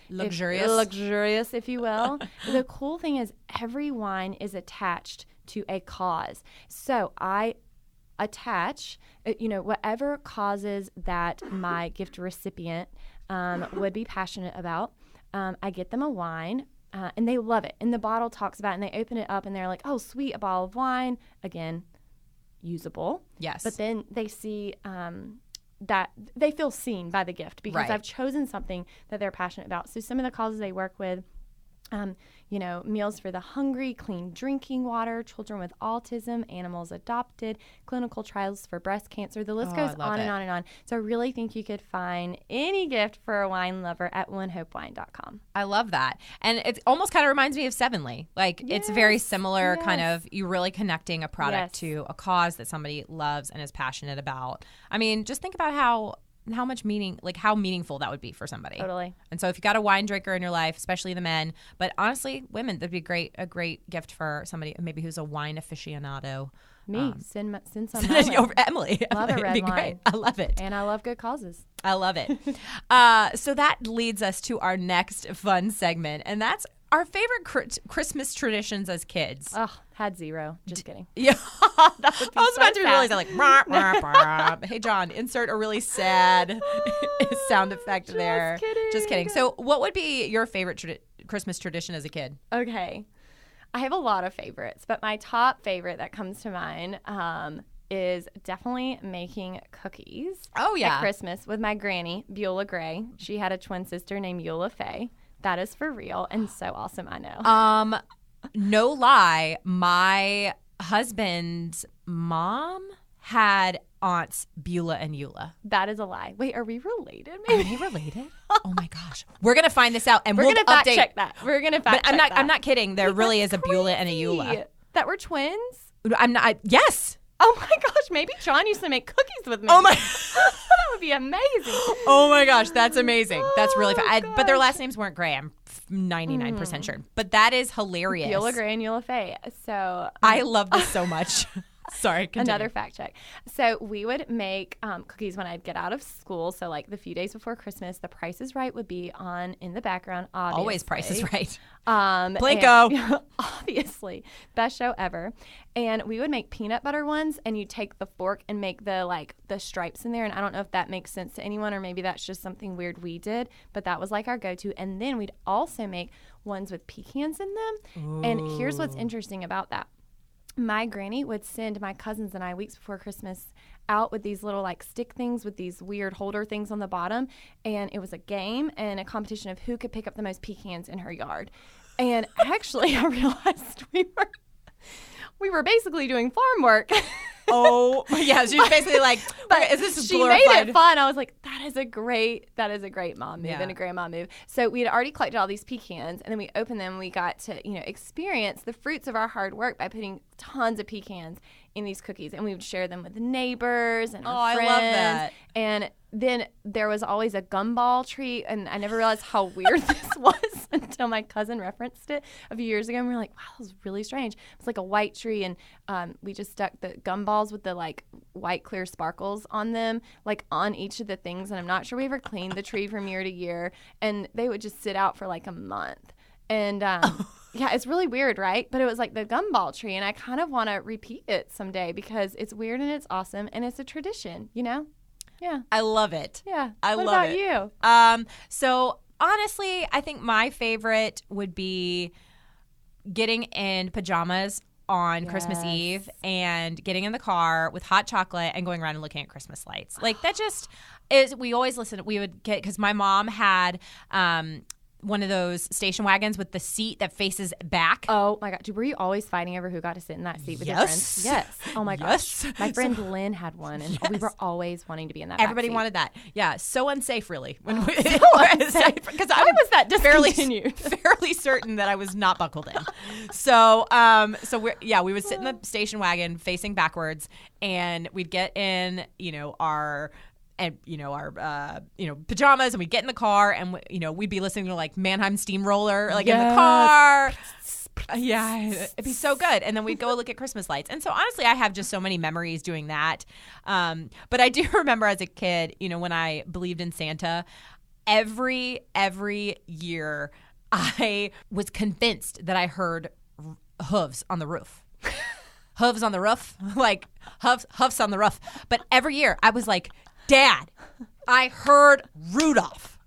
luxurious, if you will. The cool thing is every wine is attached to a cause. So I attach, whatever causes that my gift recipient would be passionate about. I get them a wine. And they love it. And the bottle talks about it, and they open it up, and they're like, oh, sweet, a bottle of wine. Again, usable. Yes. But then they see that they feel seen by the gift because I've chosen something that they're passionate about. So some of the causes they work with, meals for the hungry, clean drinking water, children with autism, animals adopted, clinical trials for breast cancer. The list goes on and on and on. So I really think you could find any gift for a wine lover at onehopewine.com. I love that. And it almost kind of reminds me of Sevenly. It's very similar kind of, you really connecting a product to a cause that somebody loves and is passionate about. I mean, just think about how much meaning, like how meaningful that would be for somebody. Totally. And so if you got a wine drinker in your life, especially the men, but honestly, women, that'd be a great gift for somebody maybe who's a wine aficionado. Me, send some my way. Emily. Love a It'd red be wine. great. I love it. And I love good causes. I love it. So that leads us to our next fun segment, and that's our favorite Christmas traditions as kids. Oh, had zero. Just kidding. Yeah, That would be I was so about to sad. realize that, like, rah, rah, rah. Hey, John, insert a really sad sound effect there. kidding. Just kidding. So, what would be your favorite Christmas tradition as a kid? Okay. I have a lot of favorites, but my top favorite that comes to mind is definitely making cookies. Oh, yeah. At Christmas with my granny, Beulah Gray. She had a twin sister named Eula Faye. That is for real and so awesome, I know. No lie, my husband's mom had aunts Beulah and Eula. That is a lie. Wait, are we related? Are Maybe. they related? Oh my gosh, we're gonna find this out, and We're we'll going to fact update. check that. We're going to fact But check that. I'm not kidding. There really is a Beulah and a Eula. Crazy. That were twins? I'm not. Yes. Oh my gosh, maybe John used to make cookies with me. Oh my. That would be amazing. Oh my gosh, that's amazing. That's really fun. Oh, But their gosh. last names weren't Gray. I'm 99% sure. But that is hilarious. Beulah Gray and Eula Faye. So I love this so much. Sorry, continue. another fact check. So we would make cookies when I'd get out of school. So like the few days before Christmas, The Price is Right would be on in the background. Obviously. Always Price is Right. Blanco. Obviously, best show ever. And we would make peanut butter ones, and you take the fork and make the stripes in there. And I don't know if that makes sense to anyone, or maybe that's just something weird we did, but that was like our go-to. And then we'd also make ones with pecans in them. Ooh. And here's what's interesting about that. My granny would send my cousins and I weeks before Christmas out with these little like stick things with these weird holder things on the bottom. And it was a game and a competition of who could pick up the most pecans in her yard. And actually I realized we were basically doing farm work. Oh, yeah. She's basically like, But is this she glorified? made it fun. I was like, that is a great mom move Yeah. and a grandma move. So we had already collected all these pecans, and then we opened them. And we got to experience the fruits of our hard work by putting tons of pecans in these cookies, and we would share them with the neighbors and our friends. I love that. And then there was always a gumball treat, and I never realized how weird this was until my cousin referenced it a few years ago, and we were like, wow, that was really strange. It's like a white tree, and we just stuck the gumballs with the like white clear sparkles on them, like on each of the things, and I'm not sure we ever cleaned the tree from year to year, and they would just sit out for like a month. And yeah, it's really weird, right? But it was like the gumball tree, and I kind of want to repeat it someday because it's weird and it's awesome, and it's a tradition, Yeah. I love it. Yeah. I what love about it. you? So honestly, I think my favorite would be getting in pajamas on Christmas Eve and getting in the car with hot chocolate and going around and looking at Christmas lights. Like that just is, we always listen, we would get, because my mom had one of those station wagons with the seat that faces back. Oh my God. Were you always fighting over who got to sit in that seat with your friends? Yes. Oh my gosh. My friend Lynn had one, and we were always wanting to be in that Everybody back seat. wanted that. Yeah, so unsafe, really. Because Why was that fairly discontinued? fairly certain that I was not buckled in. So we would sit in the station wagon facing backwards, and we'd get in, our pajamas, and we'd get in the car, and we'd be listening to like Mannheim Steamroller, like in the car. Yeah, it'd be so good. And then we'd go look at Christmas lights. And so honestly, I have just so many memories doing that. But I do remember as a kid, when I believed in Santa, every year I was convinced that I heard hooves on the roof. Hooves on the roof, like hoofs on the roof. But every year I was like, Dad, I heard Rudolph.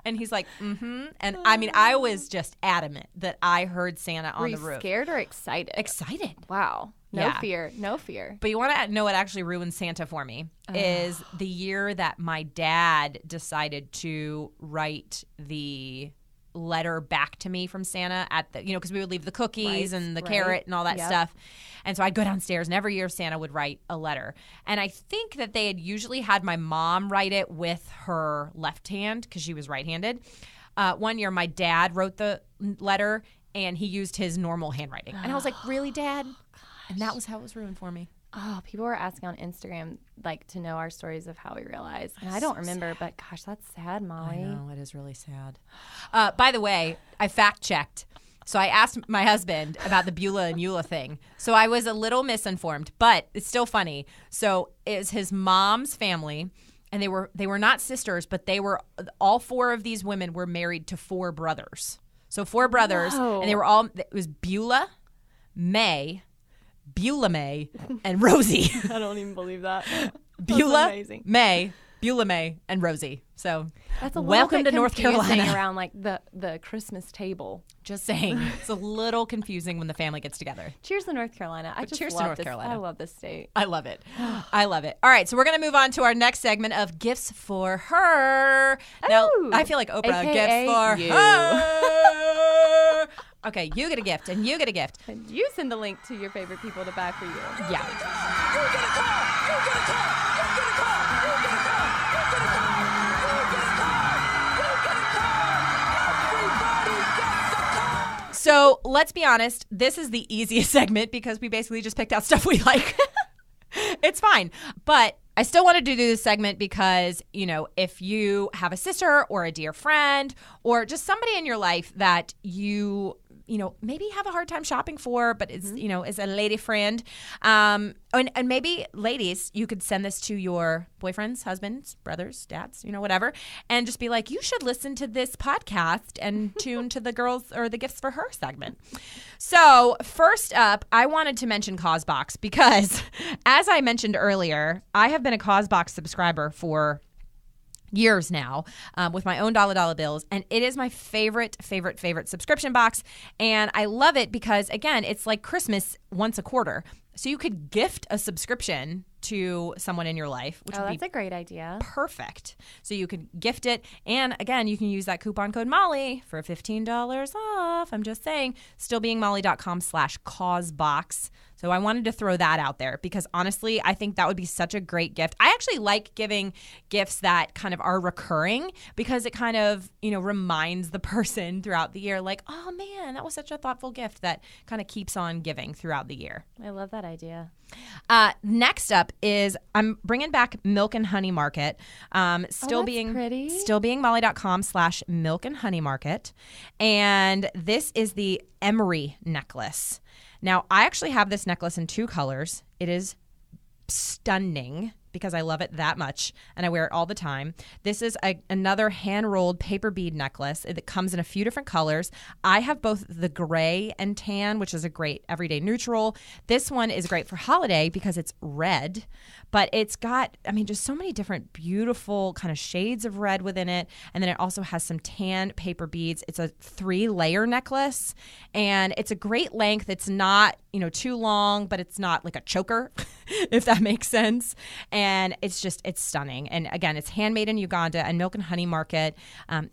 And he's like, mm-hmm. And I mean, I was just adamant that I heard Santa on the roof. Were you scared or excited? Excited. Wow. No Yeah. fear. No fear. But you want to know what actually ruined Santa for me is the year that my dad decided to write the letter back to me from Santa at the, because we would leave the cookies and the carrot and all that stuff. And so I'd go downstairs, and every year Santa would write a letter. And I think that they had usually had my mom write it with her left hand because she was right-handed. One year my dad wrote the letter, and he used his normal handwriting. And I was like, really, Dad? And that was how it was ruined for me. Oh, people were asking on Instagram, like, to know our stories of how we realized. And I don't remember, but gosh, that's sad, Molly. I know, it is really sad. By the way, I fact-checked. So I asked my husband about the Beulah and Eula thing. So I was a little misinformed, but it's still funny. So it was his mom's family, and they were not sisters, but they were, all 4 of these women were married to 4 brothers. So 4 brothers, Whoa. and they were all, it was Beulah, May, and Rosie. I don't even believe that. Beulah, amazing. May, Beulah, May, and Rosie. So That's a welcome little bit to North confusing Carolina. around like the Christmas table. Just saying, it's a little confusing when the family gets together. Cheers to North Carolina. Cheers to love North this. Carolina. I love this state. I love it. I love it. All right, so we're going to move on to our next segment of Gifts for Her. Now, Ooh. I feel like Oprah, AKA Gifts for you. Her. Okay, you get a gift, and you get a gift. And you send the link to your favorite people to buy for you. Yeah. So let's be honest, this is the easiest segment because we basically just picked out stuff we like. It's fine. But I still wanted to do this segment because, you know, if you have a sister or a dear friend or just somebody in your life that you know, maybe have a hard time shopping for, but is, you know, is a lady friend. And maybe ladies, you could send this to your boyfriends, husbands, brothers, dads, you know, whatever, and just be like, you should listen to this podcast and tune to the girls or the Gifts for Her segment. So first up, I wanted to mention CauseBox because as I mentioned earlier, I have been a CauseBox subscriber for years now with my own dollar bills, and it is my favorite subscription box. And I love it because, again, it's like Christmas once a quarter. So you could gift a subscription to someone in your life, which would that's be a great idea. perfect. So you could gift it. And again, you can use that coupon code Molly for $15 off. I'm just saying, stillbeingmolly.com/causebox. So I wanted to throw that out there because honestly, I think that would be such a great gift. I actually like giving gifts that kind of are recurring because it kind of, you know, reminds the person throughout the year, like, oh man, that was such a thoughtful gift that kind of keeps on giving throughout the year. I love that idea. Next up is I'm bringing back Milk and Honey Market. That's pretty. Stillbeingmolly.com/milk and honey market. And this is the emery necklace. Now, I actually have this necklace in 2 colors. It is stunning because I love it that much and I wear it all the time. This is another hand-rolled paper bead necklace. It comes in a few different colors. I have both the gray and tan, which is a great everyday neutral. This one is great for holiday because it's red, but it's got, I mean, just so many different beautiful kind of shades of red within it. And then it also has some tan paper beads. It's a 3-layer necklace and it's a great length. It's not, you know, too long, but it's not like a choker, if that makes sense. And it's stunning. And again, it's handmade in Uganda, and Milk and Honey Market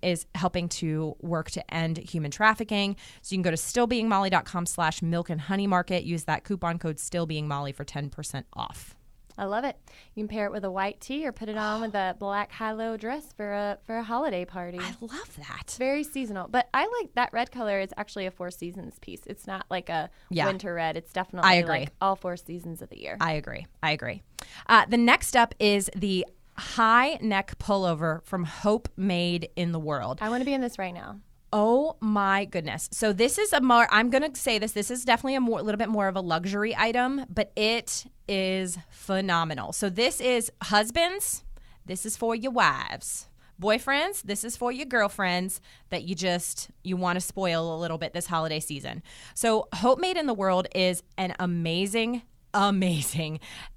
is helping to work to end human trafficking. So you can go to stillbeingmolly.com/milk and honey market. Use that coupon code stillbeingmolly for 10% off. I love it. You can pair it with a white tee or put it on with a black high-low dress for a holiday party. I love that. It's very seasonal. But I like that red color is actually a 4 seasons piece. It's not like a winter red. It's definitely I agree. like all 4 seasons of the year. I agree. The next up is the high neck pullover from Hope Made in the World. I want to be in this right now. Oh my goodness. So this is I'm going to say this is definitely a little bit more of a luxury item, but it is phenomenal. So this is husbands, this is for your wives. Boyfriends, this is for your girlfriends that you want to spoil a little bit this holiday season. So Hope Made in the World is an amazing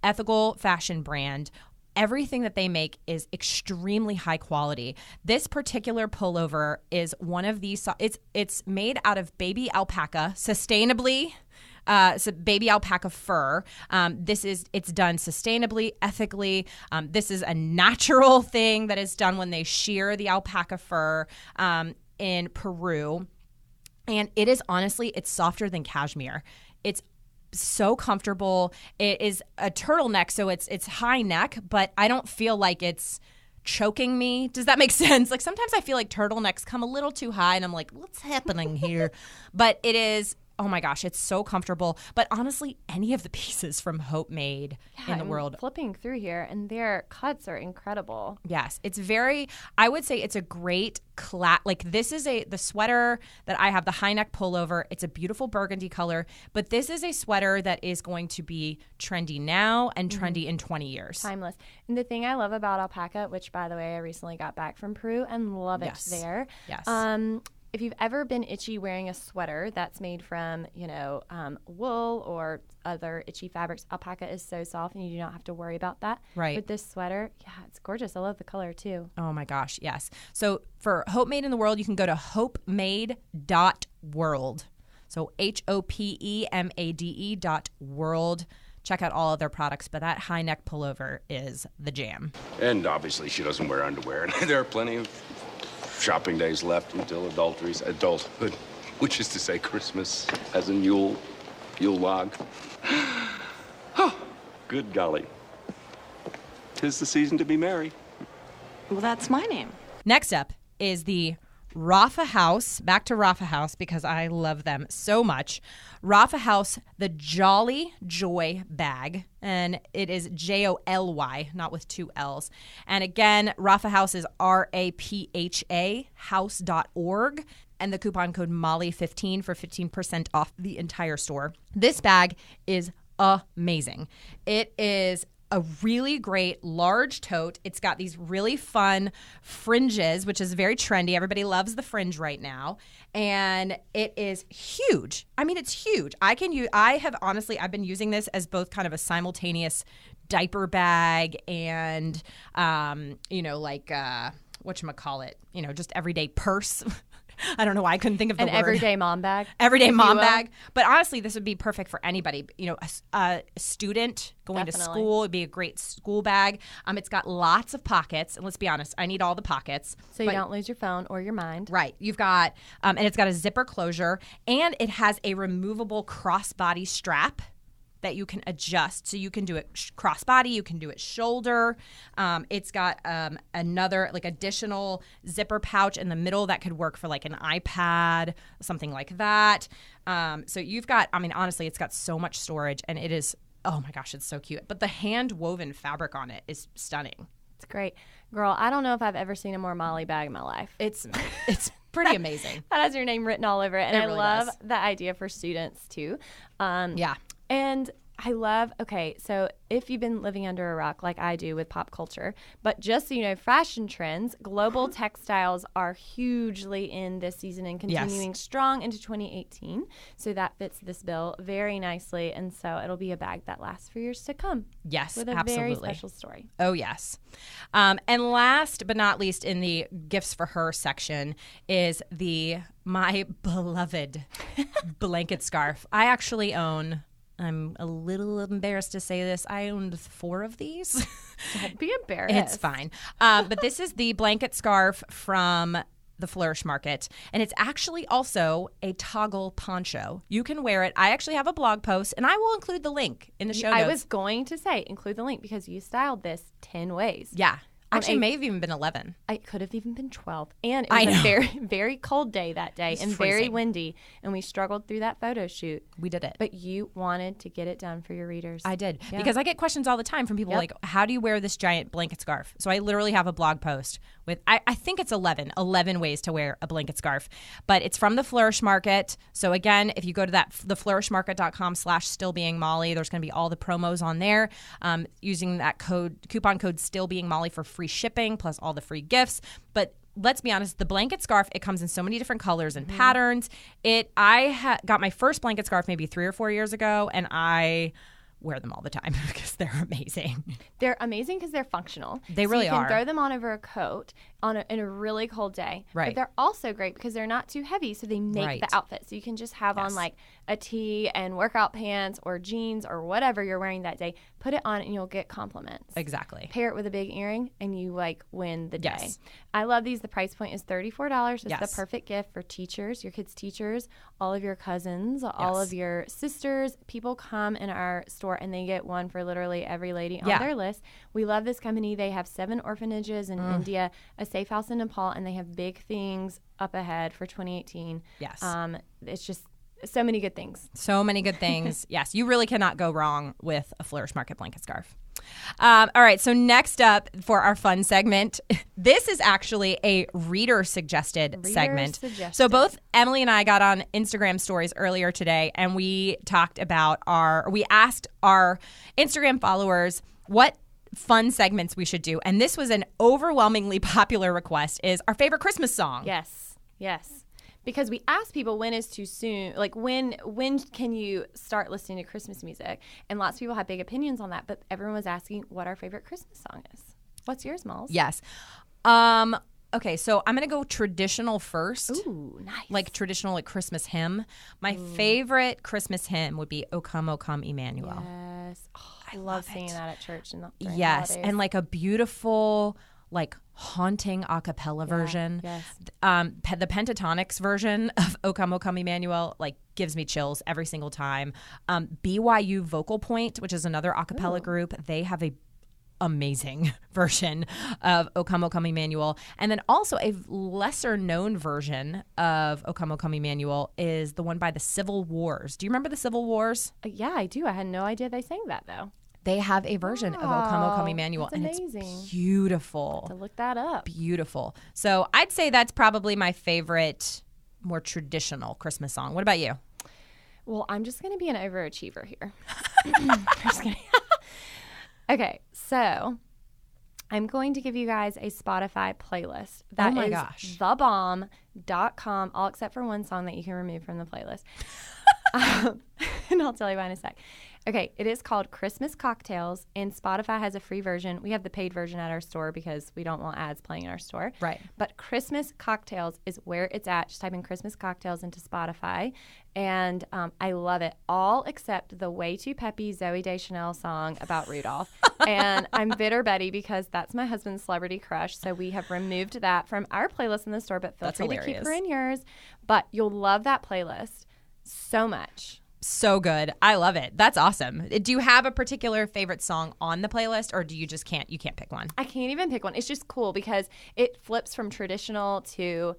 ethical fashion brand. Everything that they make is extremely high quality. This particular pullover is one of these. It's made out of baby alpaca, sustainably. So baby alpaca fur. It's done sustainably, ethically. This is a natural thing that is done when they shear the alpaca fur in Peru, and it is honestly, it's softer than cashmere. It's so comfortable. It is a turtleneck, so it's high neck, but I don't feel like it's choking me. Does that make sense? Like sometimes I feel like turtlenecks come a little too high and I'm like, what's happening here? But it is oh my gosh, it's so comfortable. But honestly, any of the pieces from Hope Made in the I'm world. flipping through here, and their cuts are incredible. Yes, it's very, I would say it's a great, like this is the sweater that I have, the high neck pullover. It's a beautiful burgundy color, but this is a sweater that is going to be trendy now and trendy in 20 years. Timeless. And the thing I love about alpaca, which by the way, I recently got back from Peru and love it there. Yes. If you've ever been itchy wearing a sweater that's made from, wool or other itchy fabrics, alpaca is so soft and you do not have to worry about that. Right. With this sweater, yeah, it's gorgeous. I love the color too. Oh my gosh, yes. So for Hope Made in the World, you can go to hopemade.world. So HOPEMADE.world. Check out all of their products, but that high neck pullover is the jam. And obviously she doesn't wear underwear. There are plenty of shopping days left until adulthood, which is to say Christmas as in Yule log. Oh, good golly. 'Tis the season to be merry. Well, that's my name. Next up is the Rafa House. Back to Rafa House because I love them so much. Rafa House, the Jolly Joy bag. And it is JOLY, not with 2 L's. And again, Rafa House is RAPHA, house.org. And the coupon code Molly15 for 15% off the entire store. This bag is amazing. It is a really great large tote. It's got these really fun fringes, which is very trendy. Everybody loves the fringe right now. And it is huge. I mean, it's huge. I've been using this as both kind of a simultaneous diaper bag and, whatchamacallit, just everyday purse. I don't know why I couldn't think of the word. An everyday mom bag. Everyday mom bag. But honestly, this would be perfect for anybody. A student going to school would be a great school bag. It's got lots of pockets. And let's be honest, I need all the pockets. So you don't lose your phone or your mind. Right. You've got, and it's got a zipper closure. And it has a removable crossbody strap that you can adjust. So you can do it crossbody, you can do it shoulder. It's got another additional zipper pouch in the middle that could work for like an iPad, something like that. So you've got, honestly, it's got so much storage and it is, oh my gosh, it's so cute. But the hand woven fabric on it is stunning. It's great. Girl, I don't know if I've ever seen a more Molly bag in my life. It's pretty amazing. That has your name written all over it. And It I really love does. the idea for students too. Yeah. And I love, so if you've been living under a rock like I do with pop culture, but just so you know, fashion trends, global textiles are hugely in this season and continuing strong into 2018. So that fits this bill very nicely. And so it'll be a bag that lasts for years to come. Yes, with a absolutely. very special story. Oh, yes. And last but not least in the gifts for her section is my beloved blanket scarf. I actually own... I'm a little embarrassed to say this. I owned 4 of these. Don't be embarrassed. It's fine. But this is the blanket scarf from the Flourish Market. And it's actually also a toggle poncho. You can wear it. I actually have a blog post, and I will include the link in the show notes. I was going to say, include the link because you styled this 10 ways. Yeah. Actually, it may have even been 11. It could have even been 12. And it was a very, very cold day that day and very freezing. windy. And we struggled through that photo shoot. We did it. But you wanted to get it done for your readers. I did. Yeah. Because I get questions all the time from people like, how do you wear this giant blanket scarf? So I literally have a blog post with, I think it's 11 ways to wear a blanket scarf. But it's from the Flourish Market. So again, if you go to theflourishmarket.com/stillbeingmolly, there's going to be all the promos on there. Using that coupon code stillbeingmolly for free shipping plus all the free gifts. But let's be honest, the blanket scarf, it comes in so many different colors and patterns. I got my first blanket scarf maybe 3 or 4 years ago, and I wear them all the time because they're amazing. They're amazing because they're functional. They really you can are. throw them on over a coat in a really cold day. Right. But they're also great because they're not too heavy, so they make the outfit. So you can just have on like a tee and workout pants or jeans or whatever you're wearing that day. Put it on and you'll get compliments. Exactly. Pair it with a big earring and you win the day. Yes. I love these. The price point is $34. It's Yes. the perfect gift for teachers, your kids' teachers, all of your cousins, all of your sisters. People come in our store and they get one for literally every lady on their list. We love this company. They have 7 orphanages in India, a safe house in Nepal, and they have big things up ahead for 2018. Yes. So many good things. So many good things. Yes, you really cannot go wrong with a Flourish Market blanket scarf. All right, so next up for our fun segment, this is actually a reader-suggested segment. So both Emily and I got on Instagram stories earlier today, and we talked about we asked our Instagram followers what fun segments we should do, and this was an overwhelmingly popular request, is our favorite Christmas song. Yes. Because we asked people when is too soon, like when can you start listening to Christmas music? And lots of people have big opinions on that, but everyone was asking what our favorite Christmas song is. What's yours, Malls? Yes. Okay, so I'm going to go traditional first. Ooh, nice. Like traditional, like Christmas hymn. My favorite Christmas hymn would be O Come, Emmanuel. Yes. Oh, I love singing that at church. During yes, holidays. and like a beautiful, like haunting a cappella version. Yes. The pentatonics version of O Come, Emmanuel, like gives me chills every single time. BYU Vocal Point, which is another a cappella group, they have a amazing version of O Come, Emmanuel. And then also a lesser known version of O Come, Emmanuel is the one by the Civil Wars. Do you remember the Civil Wars? Yeah, I do. I had no idea they sang that, though. They have a version of O Come, Emmanuel. That's and amazing. It's beautiful. To look that up. Beautiful. So I'd say that's probably my favorite, more traditional Christmas song. What about you? Well, I'm just going to be an overachiever here. Just kidding. Okay, so I'm going to give you guys a Spotify playlist. That is thebomb.com, all except for one song that you can remove from the playlist. And I'll tell you why in a sec. Okay, it is called Christmas Cocktails, and Spotify has a free version. We have the paid version at our store because we don't want ads playing in our store. Right. But Christmas Cocktails is where it's at. Just type in Christmas Cocktails into Spotify, and I love it. All except the way too peppy Zooey Deschanel song about Rudolph. And I'm bitter Betty because that's my husband's celebrity crush, so we have removed that from our playlist in the store, but feel free to keep her in yours. But you'll love that playlist so much. So good. I love it. That's awesome. Do you have a particular favorite song on the playlist, or do you just can't pick one? I can't even pick one. It's just cool because it flips from traditional to,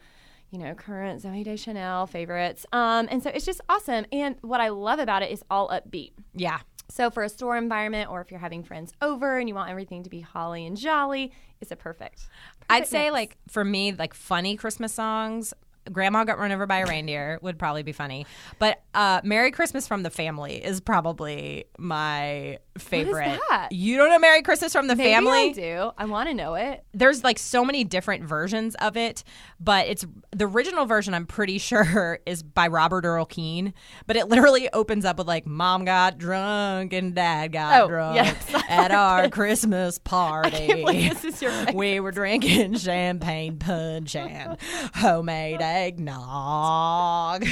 current Zooey Deschanel favorites. And so it's just awesome. And what I love about it is all upbeat. Yeah. So for a store environment, or if you're having friends over and you want everything to be holly and jolly, it's a perfect I'd say mix. like for me, like funny Christmas songs, Grandma Got Run Over by a Reindeer would probably be funny. But Merry Christmas from the Family is probably my favorite. What is that? You don't know Merry Christmas from the Family? I do. I want to know it. There's like so many different versions of it, but it's the original version, I'm pretty sure, is by Robert Earl Keen. But it literally opens up with like, Mom got drunk and Dad got drunk at our Christmas party. I can't believe this is your favorite. We were drinking champagne punch and homemade eggnog.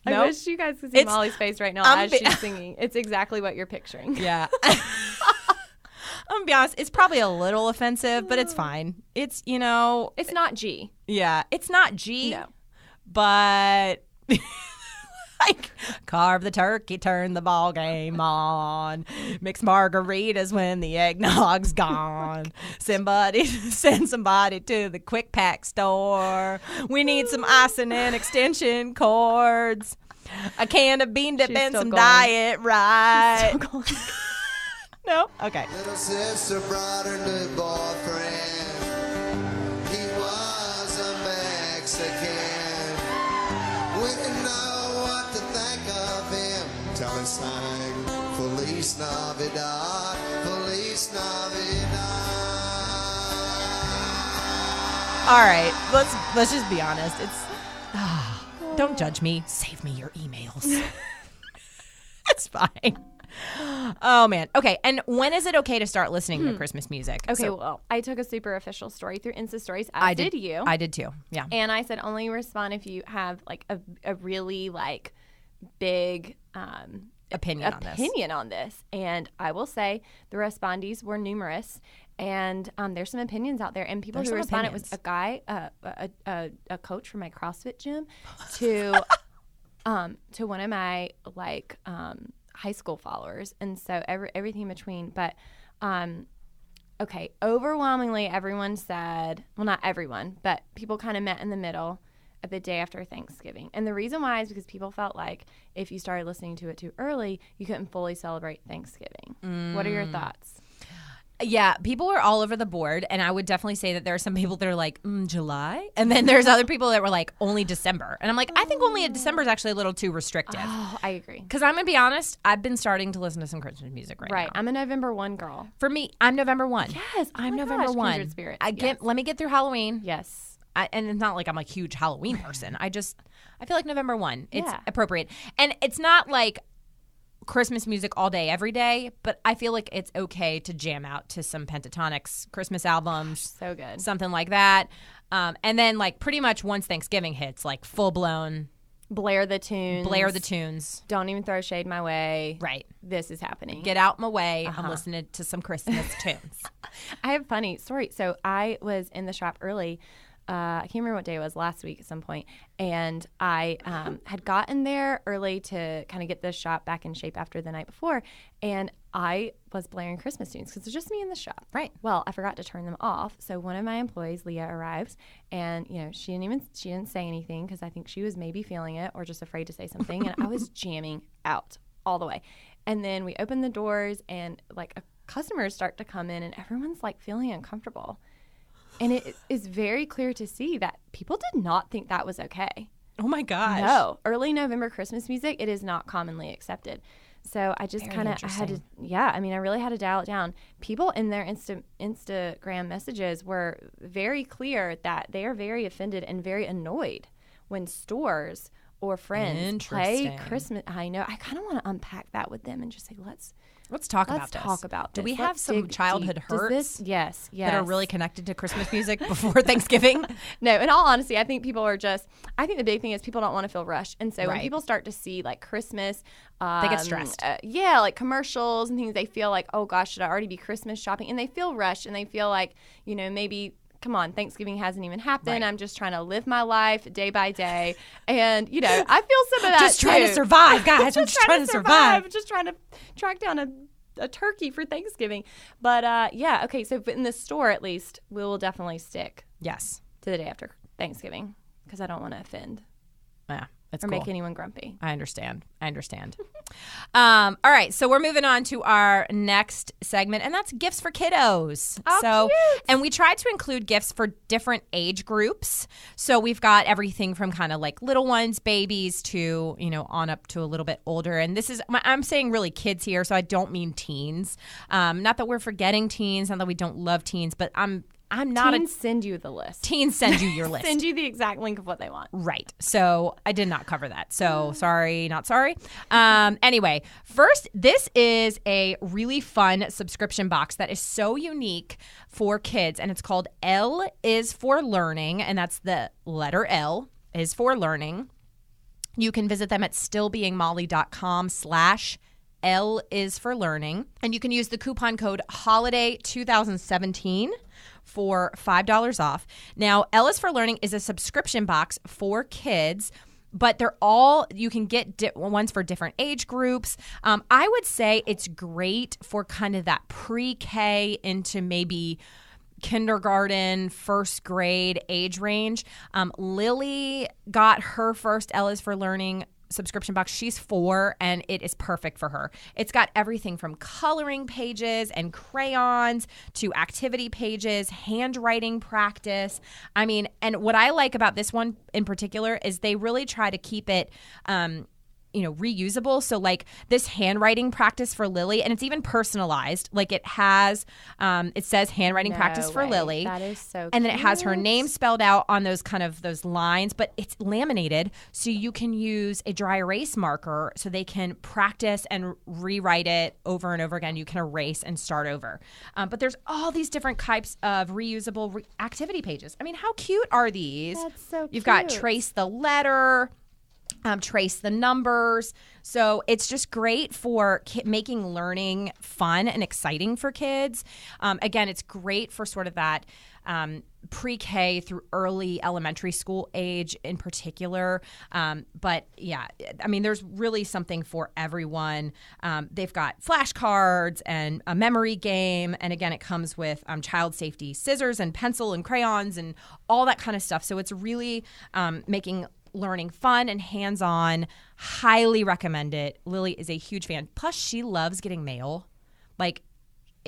I wish you guys could see Molly's face right now as she's singing. It's exactly what you're picturing. Yeah. I'm going to be honest, it's probably a little offensive, but it's fine. It's, It's not G. Yeah, it's not G. No. But like carve the turkey, turn the ball game on, mix margaritas when the eggnog's gone. Send somebody to the quick pack store. We need some icing and extension cords, a can of bean dip and some diet right. No? Okay. Little sister brought her new boyfriend. He was a Mexican. We didn't know what to think of him till he sang Feliz Navidad, Feliz Navidad. All right, let's just be honest. It's don't judge me. Save me your emails. It's fine. Oh, man. Okay. And when is it okay to start listening to Christmas music? Okay, well, I took a super official story through Insta Stories, as did you. I did too. Yeah. And I said only respond if you have like a really like big opinion on this. And I will say the respondees were numerous. And there's some opinions out there. And people who responded was a guy, a coach from my CrossFit gym, to one of my like high school followers, and so everything in between. But okay, overwhelmingly everyone said, well, not everyone, but people kind of met in the middle. at the day after Thanksgiving. And the reason why is because people felt like if you started listening to it too early, you couldn't fully celebrate Thanksgiving. What are your thoughts? Yeah, people were all over the board, and I would definitely say that there are some people that are like, July? And then there's other people that were like, only December. And I'm like, I think only in December is actually a little too restrictive. Oh, I agree. Because I'm going to be honest, I've been starting to listen to some Christmas music right now. I'm a November 1 girl. For me, I'm November 1. Yes, I'm November 1. Kindred spirits. Let me get through Halloween. Yes. And it's not like I'm a huge Halloween person. I feel like November 1. It's Yeah. appropriate. And it's not like Christmas music all day, every day, but I feel like it's okay to jam out to some Pentatonix Christmas albums. So good. Something like that. And then like pretty much once Thanksgiving hits, like full blown. Blare the tunes. Don't even throw shade my way. Right. This is happening. Get out my way. I'm listening to some Christmas tunes. I have a funny story. So I was in the shop early. I can't remember what day it was, last week at some point. And I had gotten there early to kind of get the shop back in shape after the night before. And I was blaring Christmas tunes because it's just me in the shop. Right. Well, I forgot to turn them off. So one of my employees, Leah, arrives, and she didn't say anything because I think she was maybe feeling it or just afraid to say something. And I was jamming out all the way. And then we open the doors, and like customers start to come in, and everyone's like feeling uncomfortable. And it is very clear to see that people did not think that was okay. Oh my gosh. No. Early November Christmas music, it is not commonly accepted. So I just I really had to dial it down. People in their Instagram messages were very clear that they are very offended and very annoyed when stores or friends play Christmas. I know. I kind of want to unpack that with them and just say, let's talk about this. Do we have some childhood hurts? Yes. That are really connected to Christmas music before Thanksgiving? No, in all honesty, I think I think the big thing is people don't want to feel rushed. And so when people start to see like Christmas, they get stressed. Like commercials and things, they feel like, oh gosh, should I already be Christmas shopping? And they feel rushed, and they feel like, maybe, come on, Thanksgiving hasn't even happened. Right. I'm just trying to live my life day by day. And, I feel some of that just trying to survive, guys. I'm just trying to survive. I'm just trying to track down a turkey for Thanksgiving. But, okay, so in the store at least, we will definitely stick to the day after Thanksgiving because I don't want to offend. Yeah. That's or cool. make anyone grumpy. I understand. All right. So we're moving on to our next segment, and that's gifts for kiddos. Oh, cute. And we tried to include gifts for different age groups. So we've got everything from kind of like little ones, babies, to, on up to a little bit older. And this is, I'm saying really kids here, so I don't mean teens. Not that we're forgetting teens, not that we don't love teens, but I'm not Teens send you the list. Teens send you your list. Send you the exact link of what they want. Right. So I did not cover that. So sorry, not sorry. Anyway, first, this is a really fun subscription box that is so unique for kids, and it's called L is for Learning, and that's the letter L is for Learning. You can visit them at stillbeingmolly.com/L is for Learning, and you can use the coupon code HOLIDAY2017 for $5 off. Now, L is for Learning is a subscription box for kids, but you can get ones for different age groups. I would say it's great for kind of that pre-K into maybe kindergarten, first grade age range. Lily got her first L is for Learning subscription box. She's 4, and it is perfect for her. It's got everything from coloring pages and crayons to activity pages, handwriting practice. And what I like about this one in particular is they really try to keep it reusable. So like this handwriting practice for Lily, and it's even personalized. Like it has, it says handwriting practice for Lily. That is so cute. And then it has her name spelled out on those lines, but it's laminated. So you can use a dry erase marker so they can practice and rewrite it over and over again. You can erase and start over. But there's all these different types of reusable activity pages. How cute are these? That's so cute. You've got trace the letter, trace the numbers. So it's just great for making learning fun and exciting for kids. Again, it's great for sort of that pre-K through early elementary school age in particular. But yeah, I mean, there's really something for everyone. They've got flashcards and a memory game. And again, it comes with child safety scissors and pencil and crayons and all that kind of stuff. So it's really making learning fun and hands-on. Highly recommend it. Lily is a huge fan. Plus, she loves getting mail. Like,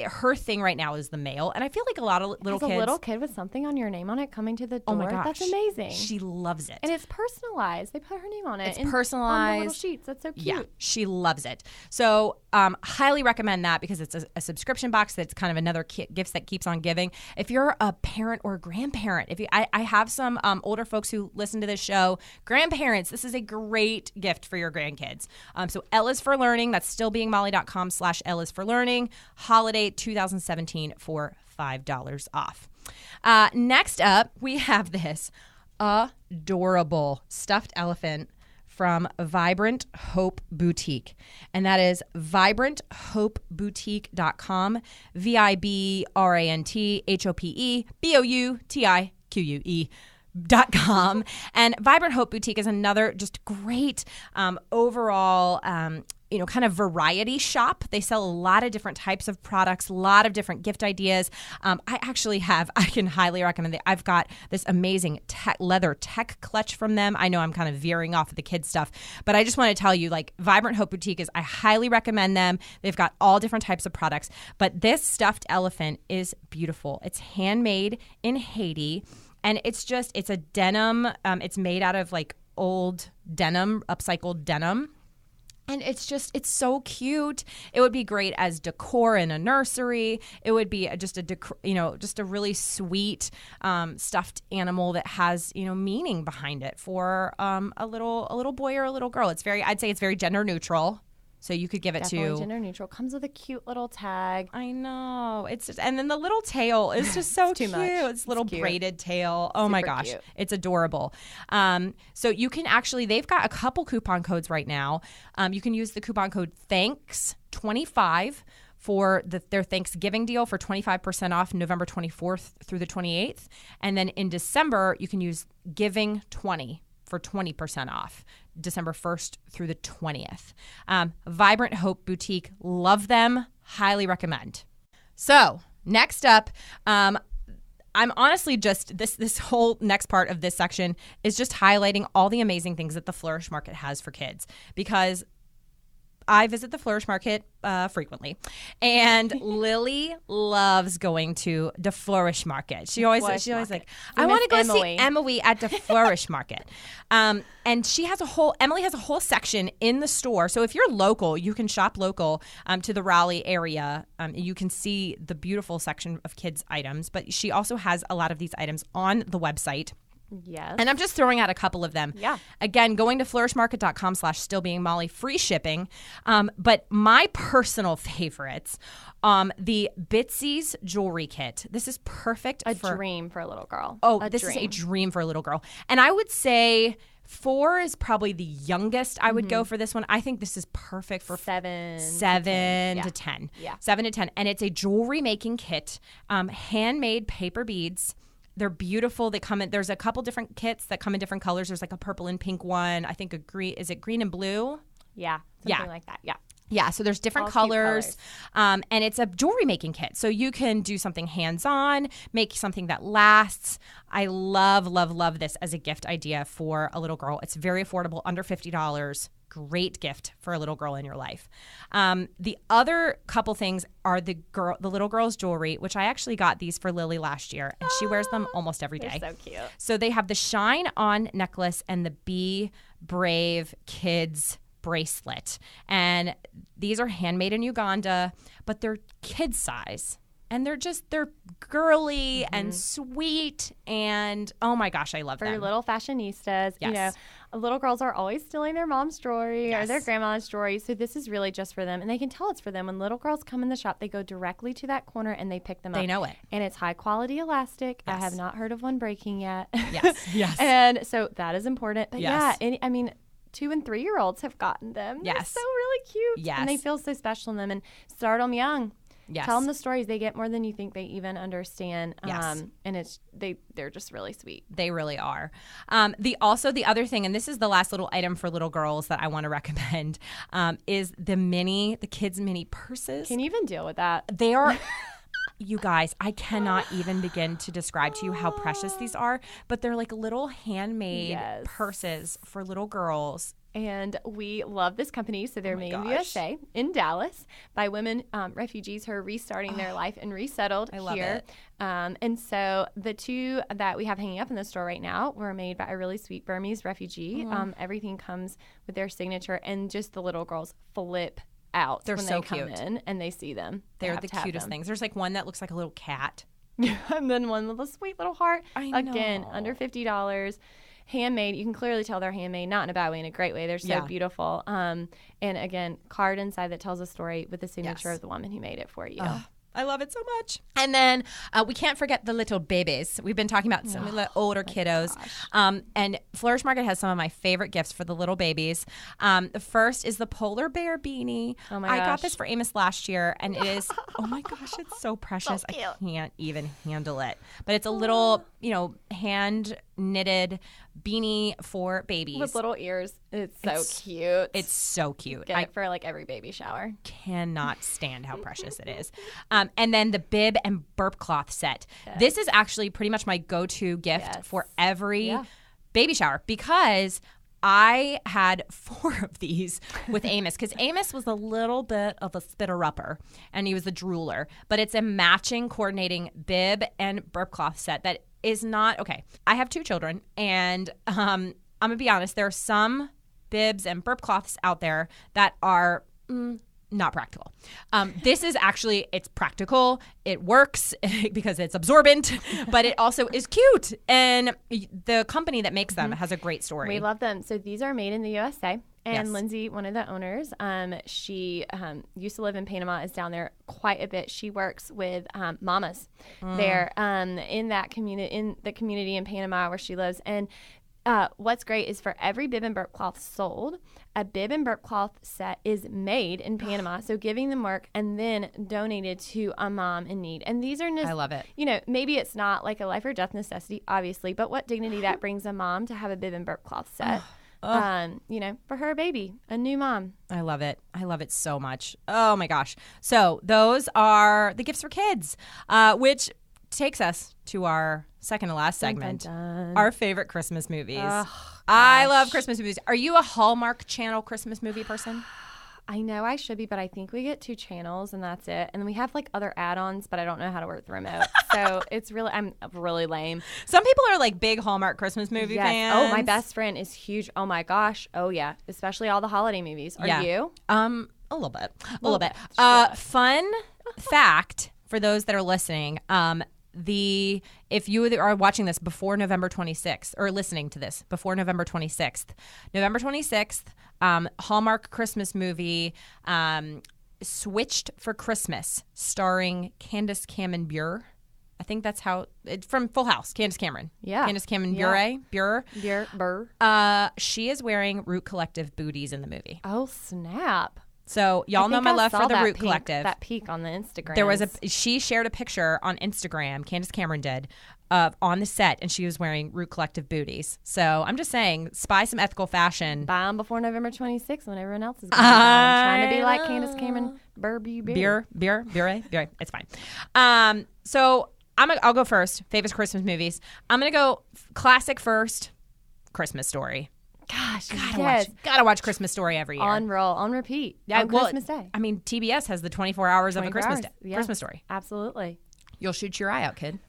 her thing right now is the mail, and I feel like a lot of little kids. A little kid with something on your name on it coming to the door. Oh my gosh, that's amazing. She loves it, and it's personalized. They put her name on it. It's personalized on the little sheets. That's so cute. Yeah, she loves it. So, highly recommend that because it's a subscription box that's kind of another gift that keeps on giving. If you're a parent or a grandparent, I have some older folks who listen to this show. Grandparents, this is a great gift for your grandkids. So, L is for Learning. That's stillbeingmolly.com/L is for Learning. Holiday 2017 for $5 off. Next up, we have this adorable stuffed elephant from Vibrant Hope Boutique. And that is vibranthopeboutique.com, VIBRANTHOPEBOUTIQUE.com. And Vibrant Hope Boutique is another just great overall kind of variety shop. They sell a lot of different types of products, a lot of different gift ideas. I can highly recommend it. I've got this amazing leather tech clutch from them. I know I'm kind of veering off of the kids stuff, but I just want to tell you, like, Vibrant Hope Boutique I highly recommend them. They've got all different types of products, but this stuffed elephant is beautiful. It's handmade in Haiti, and it's a denim. It's made out of like old denim, upcycled denim. And it's so cute. It would be great as decor in a nursery. It would be just a really sweet stuffed animal that has, meaning behind it for a little boy or a little girl. I'd say it's very gender neutral. So you could give it Definitely gender neutral. Comes with a cute little tag. I know. And then the little tail is just so too cute. much. It's little cute. braided tail. Oh my gosh. Cute. It's adorable. So you can they've got a couple coupon codes right now. You can use the coupon code THANKS25 for their Thanksgiving deal for 25% off November 24th through the 28th. And then in December, you can use Giving20 for 20% off December 1st through the 20th. Vibrant Hope Boutique. Love them. Highly recommend. So next up, I'm honestly just, this whole next part of this section is just highlighting all the amazing things that the Flourish Market has for kids, because I visit the Flourish Market frequently, and Lily loves going to the Flourish Market. She always like, I want to go see Emily at the Flourish Market. And Emily has a whole section in the store. So if you're local, you can shop local to the Raleigh area. You can see the beautiful section of kids items, but she also has a lot of these items on the website. Yes. And I'm just throwing out a couple of them. Yeah. Again, going to flourishmarket.com/stillbeingmolly, free shipping. But my personal favorites, the Bitsy's jewelry kit. This is perfect. A dream for a little girl. This is a dream for a little girl. And I would say 4 is probably the youngest I would go for this one. I think this is perfect for 7 to 10. Yeah. 7 to 10. And it's a jewelry making kit, handmade paper beads. They're beautiful. There's a couple different kits that come in different colors. There's like a purple and pink one. I think is it green and blue? Yeah. Something like that. Yeah. Yeah, so there's different colors. And it's a jewelry making kit. So you can do something hands-on, make something that lasts. I love, love, love this as a gift idea for a little girl. It's very affordable, under $50. Great gift for a little girl in your life. The other couple things are the little girl's jewelry, which I actually got these for Lily last year, and she wears them almost every day. They're so cute. So they have the Shine On necklace and the Be Brave Kids bracelet. And these are handmade in Uganda, but they're kid size. And they're girly and sweet, and oh my gosh, I love them. For your little fashionistas. Yes. Little girls are always stealing their mom's jewelry or their grandma's jewelry, so this is really just for them. And they can tell it's for them. When little girls come in the shop, they go directly to that corner and they pick them up. They know it. And it's high quality elastic. Yes. I have not heard of one breaking yet. Yes. And so that is important. But Yes. 2 and 3-year-olds have gotten them. Yes. They're so really cute. Yes. And they feel so special in them. And start them young. Yes. Tell them the stories. They get more than you think they even understand. Yes. And they're just really sweet. They really are. The other thing, and this is the last little item for little girls that I want to recommend, is the kids' mini purses. Can you even deal with that? They are, you guys, I cannot even begin to describe to you how precious these are, but they're like little handmade purses for little girls. And we love this company. So they're made in the USA, in Dallas, by women, refugees who are restarting their life and resettled here. And so the two that we have hanging up in the store right now were made by a really sweet Burmese refugee. Everything comes with their signature, and just the little girls flip out They're when so they come cute. in and they see them. They're the cutest things. There's like one that looks like a little cat. And then one with a sweet little heart. Again, know. under $50. Handmade. You can clearly tell they're handmade, not in a bad way, in a great way. They're so beautiful. And again, card inside that tells a story with the signature of the woman who made it for you. I love it so much. And then we can't forget the little babies. We've been talking about some of the older kiddos. And Flourish Market has some of my favorite gifts for the little babies. The first is the polar bear beanie. Oh my I gosh. got this for Amos last year, and it is, oh my gosh, it's so precious. I can't even handle it. But it's a little, hand knitted beanie for babies. With little ears. It's so cute. It's so cute. Get it for like every baby shower. Cannot stand how precious it is. And then the bib and burp cloth set. This is actually pretty much my go-to gift for every baby shower, because I had 4 of these with Amos, because Amos was a little bit of a spitter-upper, and he was a drooler. But it's a matching coordinating bib and burp cloth set that is not, okay, I have 2 children, and I'm going to be honest, there are some bibs and burp cloths out there that are not practical. This is actually, it's practical. It works because it's absorbent, but it also is cute. And the company that makes them has a great story. We love them. So these are made in the USA. And Lindsay, one of the owners, she used to live in Panama, is down there quite a bit. She works with mamas there in that community, in the community in Panama where she lives. And what's great is for every bib and burp cloth sold, a bib and burp cloth set is made in Panama. So giving them work and then donated to a mom in need. And these are, I love it. Maybe it's not like a life or death necessity, obviously, but what dignity that brings a mom to have a bib and burp cloth set. For her baby, a new mom. I love it. I love it so much. Oh my gosh. So those are the gifts for kids, which takes us to our second to last segment, our favorite Christmas movies. I love Christmas movies. Are you a Hallmark Channel Christmas movie person? I know I should be, but I think we get 2 channels and that's it. And then we have like other add-ons, but I don't know how to work the remote. So I'm really lame. Some people are like big Hallmark Christmas movie fans. Oh, my best friend is huge. Oh my gosh. Oh yeah. Especially all the holiday movies. Are you? A little bit. Fun fact for those that are listening. If you are watching this before November 26th, or listening to this before November 26th, Hallmark Christmas movie, Switched for Christmas, starring Candace Cameron Bure. I think that's how it's from Full House. Candace Cameron. Yeah. Candace Cameron Bure. She is wearing Root Collective booties in the movie. Oh snap. So y'all know my love for the Root Collective. That peak on the Instagram. She shared a picture on Instagram, Candace Cameron did, on the set, and she was wearing Root Collective booties. So I'm just saying, spy some ethical fashion. Buy them before November 26th when everyone else is trying to be like Candace Cameron Bure. It's fine. So I'll go first. Favorite Christmas movies. I'm gonna go classic first. Christmas Story. Gosh, gotta watch Christmas Story every year. On roll, on repeat. On Christmas Day. I mean, TBS has the 24 hours of a Christmas Story. Absolutely. You'll shoot your eye out, kid.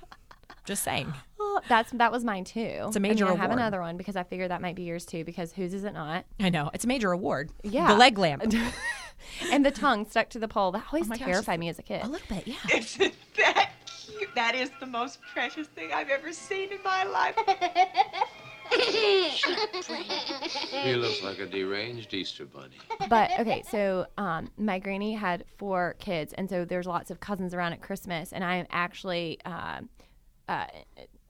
Just saying. Well, that was mine too. It's a major award. I have another one because I figured that might be yours too, because whose is it not? I know. It's a major award. Yeah. The leg lamp. And the tongue stuck to the pole. That always terrified me as a kid. A little bit, yeah. Isn't that cute? That is the most precious thing I've ever seen in my life. He looks like a deranged Easter bunny. But okay, so my granny had 4 kids, and so there's lots of cousins around at Christmas, and I am actually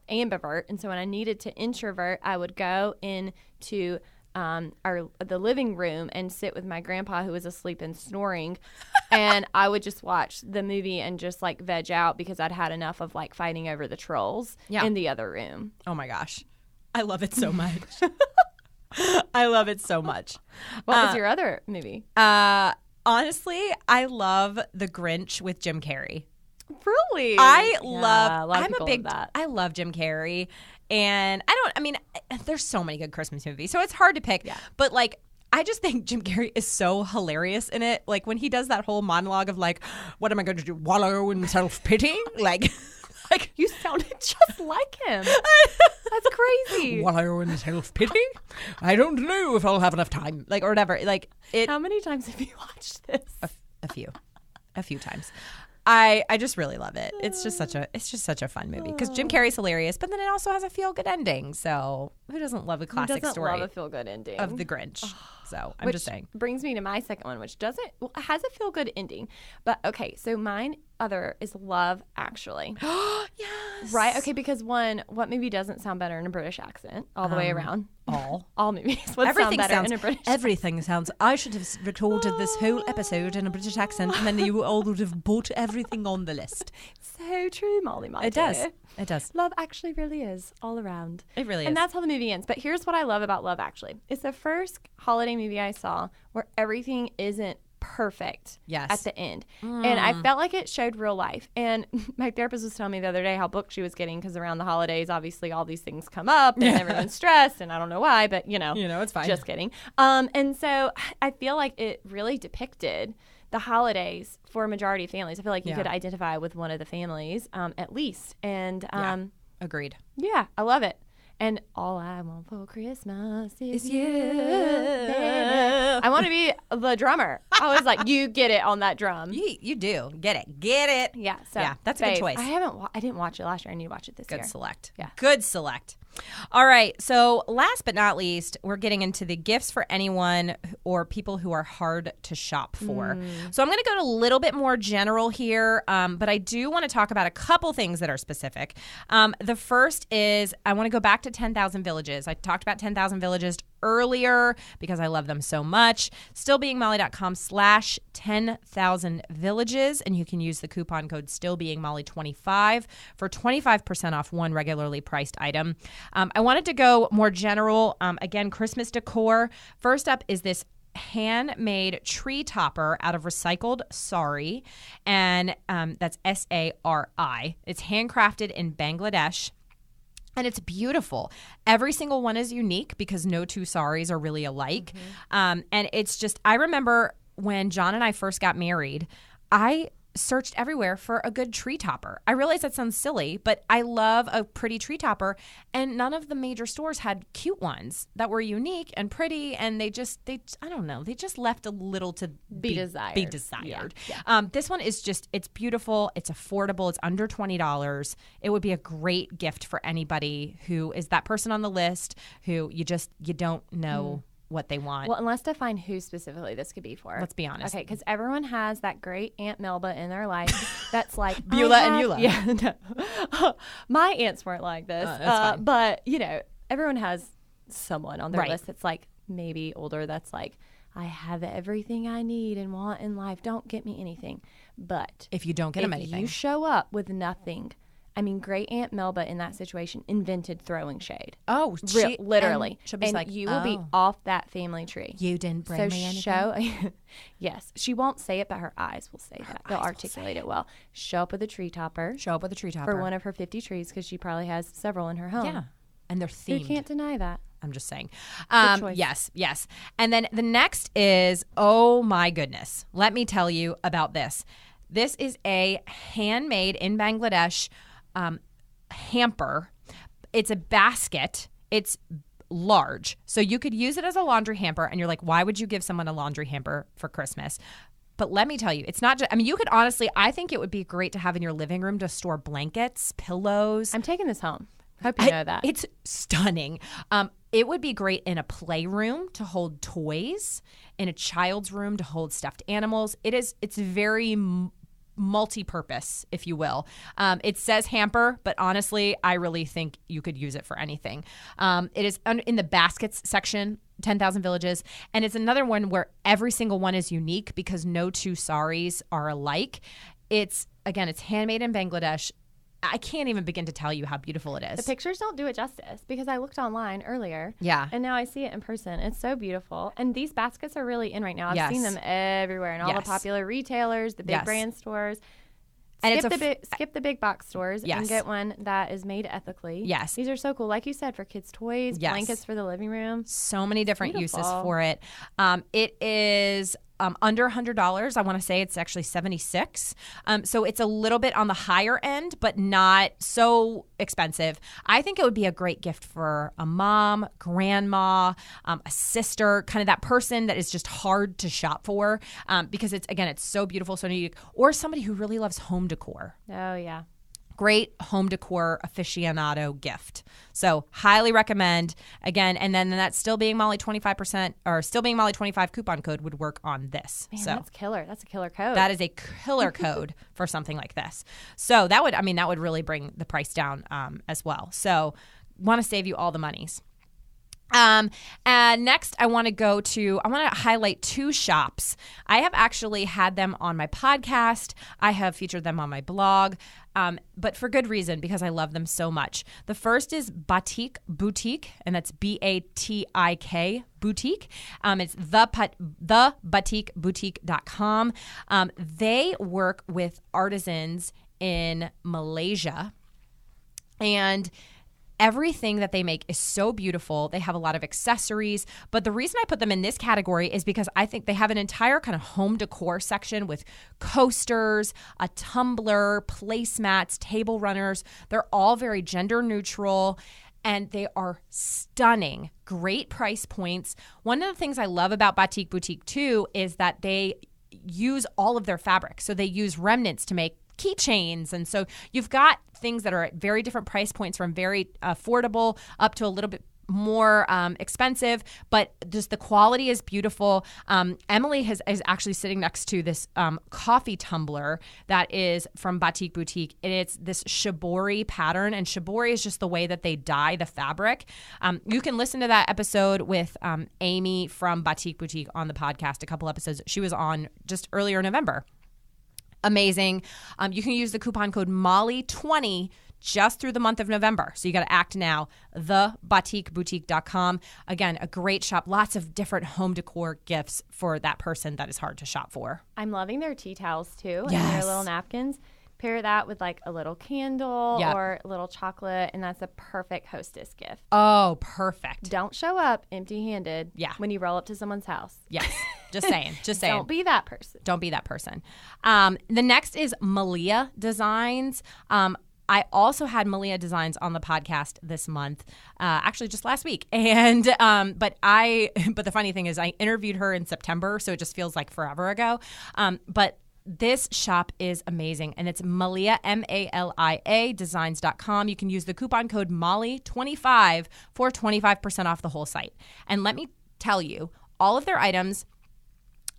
ambivert, and so when I needed to introvert, I would go into the living room and sit with my grandpa, who was asleep and snoring, And I would just watch the movie and just like veg out because I'd had enough of like fighting over the trolls in the other room. Oh my gosh. I love it so much. I love it so much. What was your other movie? Honestly, I love The Grinch with Jim Carrey. Really? I Yeah, love, a lot of I'm a people big, love that. I love Jim Carrey. And there's so many good Christmas movies, so it's hard to pick. Yeah. But like, I just think Jim Carrey is so hilarious in it. Like when he does that whole monologue of like, what am I going to do? Wallow in self-pity? Like you sounded just like him. That's crazy. Wallow in self-pity? I don't know if I'll have enough time. Like, or whatever. Like it. How many times have you watched this? A few times. I just really love it. It's just such a fun movie because Jim Carrey's hilarious, but then it also has a feel good ending. So who doesn't love a classic story? Love a feel good ending of The Grinch? So I'm just saying. Brings me to my second one, which has a feel good ending. But okay, so mine other is Love Actually. Yes. Right? Okay, because one, what movie doesn't sound better in a British accent all the way around? All movies would sound better in a British accent. Everything sounds. I should have recorded this whole episode in a British accent, and then you all would have bought everything on the list. So true, Molly. It does. It does. Love Actually really is all around. It really is. And that's how the movie ends. But here's what I love about Love Actually. It's the first holiday movie I saw where everything isn't perfect at the end. And I felt like it showed real life. And my therapist was telling me the other day how booked she was getting because around the holidays, obviously all these things come up and everyone's stressed and I don't know why, but it's fine. Just kidding. And so I feel like it really depicted the holidays for a majority of families. I feel like you could identify with one of the families at least. And agreed. Yeah, I love it. And all I want for Christmas is you, baby. I want to be the drummer. I was like, you get it on that drum. You do. Get it. Yeah. So yeah, that's a good choice. I didn't watch it last year. I need to watch it this year. Good select. Yeah. Good select. All right. So last but not least, we're getting into the gifts for anyone or people who are hard to shop for. So I'm going to go a little bit more general here, but I do want to talk about a couple things that are specific. The first is I want to go back to 10,000 Villages. I talked about 10,000 Villages earlier because I love them so much. StillBeingMolly.com/10,000Villages, and you can use the coupon code StillBeingMolly25 for 25% off one regularly priced item. I wanted to go more general. Again, Christmas decor. First up is this handmade tree topper out of recycled sari, and that's SARI. It's handcrafted in Bangladesh. And it's beautiful. Every single one is unique because no two saris are really alike. And it's just, I remember when John and I first got married, I searched everywhere for a good tree topper. I realize that sounds silly, but I love a pretty tree topper, and none of the major stores had cute ones that were unique and pretty, and they I don't know, they just left a little to be desired. Yeah. This one is just, it's beautiful, it's affordable, it's under $20. It would be a great gift for anybody who is that person on the list who you don't know what they want. Well, and let's define who specifically this could be for. Let's be honest. Okay, because everyone has that great Aunt Melba in their life that's like Beulah and Eula. Yeah, no. My aunts weren't like this. That's fine. But, everyone has someone on their Right. list that's like maybe older that's like, I have everything I need and want in life. Don't get me anything. But if you don't get them anything, you show up with nothing. I mean, great Aunt Melba in that situation invented throwing shade. Oh, literally. She'll be like, you will be off that family tree. You didn't bring me anything. Yes, she won't say it, but her eyes will say that. They'll articulate it well. Show up with a tree topper. For one of her 50 trees because she probably has several in her home. Yeah, and they're themed. You can't deny that. I'm just saying. Good choice. Yes. And then the next is, oh my goodness. Let me tell you about this. This is a handmade in Bangladesh hamper. It's a basket. It's large. So you could use it as a laundry hamper, and you're like, why would you give someone a laundry hamper for Christmas? But let me tell you, it's not just, you could honestly, I think it would be great to have in your living room to store blankets, pillows. I'm taking this home. Hope you know that. It's stunning. It would be great in a playroom to hold toys, in a child's room to hold stuffed animals. It's very multi-purpose, if you will. It says hamper, but honestly, I really think you could use it for anything. It is in the baskets section 10,000 villages. And it's another one where every single one is unique because no two saris are alike. It's handmade in Bangladesh. I can't even begin to tell you how beautiful it is. The pictures don't do it justice because I looked online earlier. Yeah. And now I see it in person. It's so beautiful. And these baskets are really in right now. I've Yes. seen them everywhere in all the Yes. popular retailers, the big Yes. brand stores. And Skip the big box stores Yes. and get one that is made ethically. Yes. These are so cool. Like you said, for kids' toys, Yes. blankets for the living room. So many different uses Beautiful. for it. It is under $100. I want to say it's actually $76. So it's a little bit on the higher end, but not so expensive. I think it would be a great gift for a mom, grandma, a sister, kind of that person that is just hard to shop for because it's so beautiful, so unique, or somebody who really loves home decor. Oh, yeah. Great home decor aficionado gift. So highly recommend. Again, and then that Still Being Molly 25% or Still Being Molly 25 coupon code would work on this. Man, so that's killer. That's a killer code. that is a killer code for something like this. So that would really bring the price down as well. So want to save you all the monies. And next, I want to highlight two shops. I have actually had them on my podcast. I have featured them on my blog, but for good reason, because I love them so much. The first is Batik Boutique, and that's BATIK Boutique. It's thebatikboutique.com. They work with artisans in Malaysia, and everything that they make is so beautiful. They have a lot of accessories, but the reason I put them in this category is because I think they have an entire kind of home decor section with coasters, a tumbler, placemats, table runners. They're all very gender neutral, and they are stunning. Great price points. One of the things I love about Batik Boutique too is that they use all of their fabric. So they use remnants to make keychains, and so you've got things that are at very different price points, from very affordable up to a little bit more expensive, but just the quality is beautiful. Emily is actually sitting next to this coffee tumbler that is from Batik Boutique, and it's this shibori pattern, and shibori is just the way that they dye the fabric. You can listen to that episode with Amy from Batik Boutique on the podcast, a couple episodes. She was on just earlier in November. Amazing. You can use the coupon code MOLLY20 just through the month of November. So you got to act now. Thebatikboutique.com. Again, a great shop. Lots of different home decor gifts for that person that is hard to shop for. I'm loving their tea towels too, Yes. and their little napkins. Pair that with like a little candle Yep. or a little chocolate, and that's a perfect hostess gift. Oh, perfect. Don't show up empty-handed when you roll up to someone's house. Yes. Just saying. Just saying. Don't be that person. Don't be that person. The next is Malia Designs. I also had Malia Designs on the podcast this month, actually just last week. And but the funny thing is, I interviewed her in September, so it just feels like forever ago. But this shop is amazing, and it's Malia, MALIA, designs.com. You can use the coupon code MOLLY25 for 25% off the whole site. And let me tell you, all of their items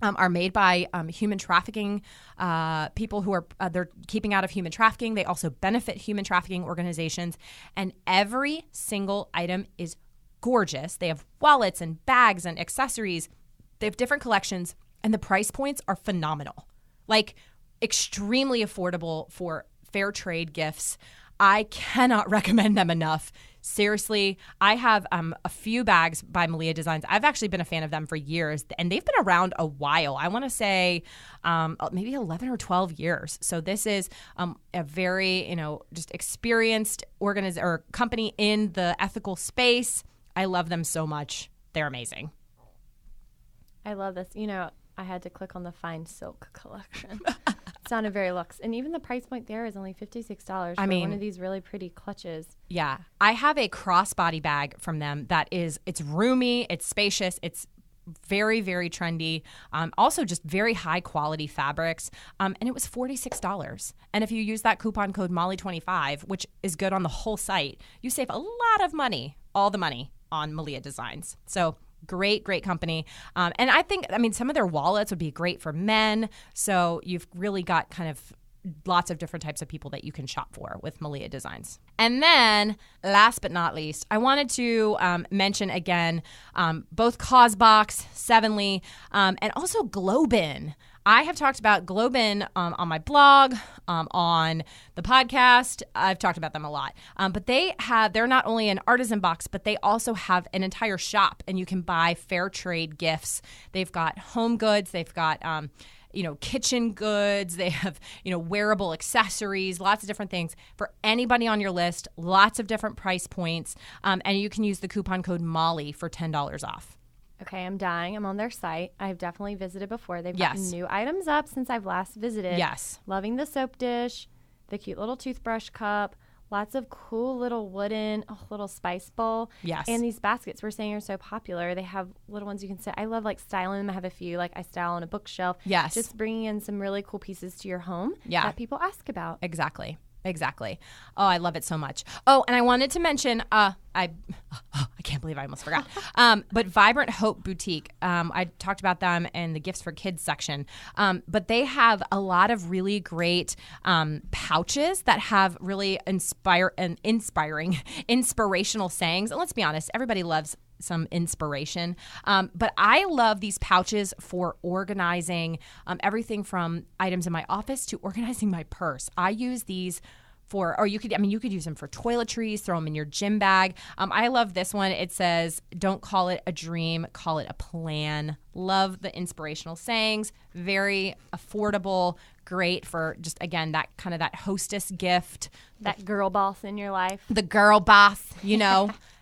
are made by human trafficking people who are they're keeping out of human trafficking. They also benefit human trafficking organizations, and every single item is gorgeous. They have wallets and bags and accessories. They have different collections, and the price points are phenomenal. Like, extremely affordable for fair trade gifts. I cannot recommend them enough. Seriously, I have a few bags by Malia Designs. I've actually been a fan of them for years, and they've been around a while. I want to say maybe 11 or 12 years. So this is a very, just experienced company in the ethical space. I love them so much. They're amazing. I love this. I had to click on the fine silk collection. It sounded very luxe. And even the price point there is only $56 for one of these really pretty clutches. Yeah. I have a crossbody bag from them it's roomy, it's spacious, it's very, very trendy. Also just very high quality fabrics. And it was $46. And if you use that coupon code MOLLY25, which is good on the whole site, you save a lot of money, all the money on Malia Designs. So great company. And I think, some of their wallets would be great for men. So you've really got kind of lots of different types of people that you can shop for with Malia Designs. And then, last but not least, I wanted to mention again both CauseBox, Sevenly, and also Globin. I have talked about Globin on my blog, on the podcast. I've talked about them a lot. But they're not only an artisan box, but they also have an entire shop, and you can buy fair trade gifts. They've got home goods. They've got kitchen goods. They have, wearable accessories, lots of different things for anybody on your list, lots of different price points. And you can use the coupon code Molly for $10 off. Okay, I'm dying. I'm on their site. I've definitely visited before. They've got new items up since I've last visited. Yes. Loving the soap dish, the cute little toothbrush cup, lots of cool little wooden little spice bowl. Yes. And these baskets we're saying are so popular. They have little ones you can sit. I love styling them. I have a few I style on a bookshelf. Yes. Just bringing in some really cool pieces to your home that people ask about. Exactly. Oh, I love it so much. Oh, and I wanted to mention, I can't believe I almost forgot. But Vibrant Hope Boutique, I talked about them in the Gifts for Kids section. But they have a lot of really great pouches that have really inspirational sayings. And let's be honest, everybody loves some inspiration. But I love these pouches for organizing everything from items in my office to organizing my purse. I use these you could use them for toiletries, throw them in your gym bag. I love this one. It says, don't call it a dream, call it a plan. Love the inspirational sayings. Very affordable, great for just, again, that hostess gift. That girl boss in your life. The girl boss,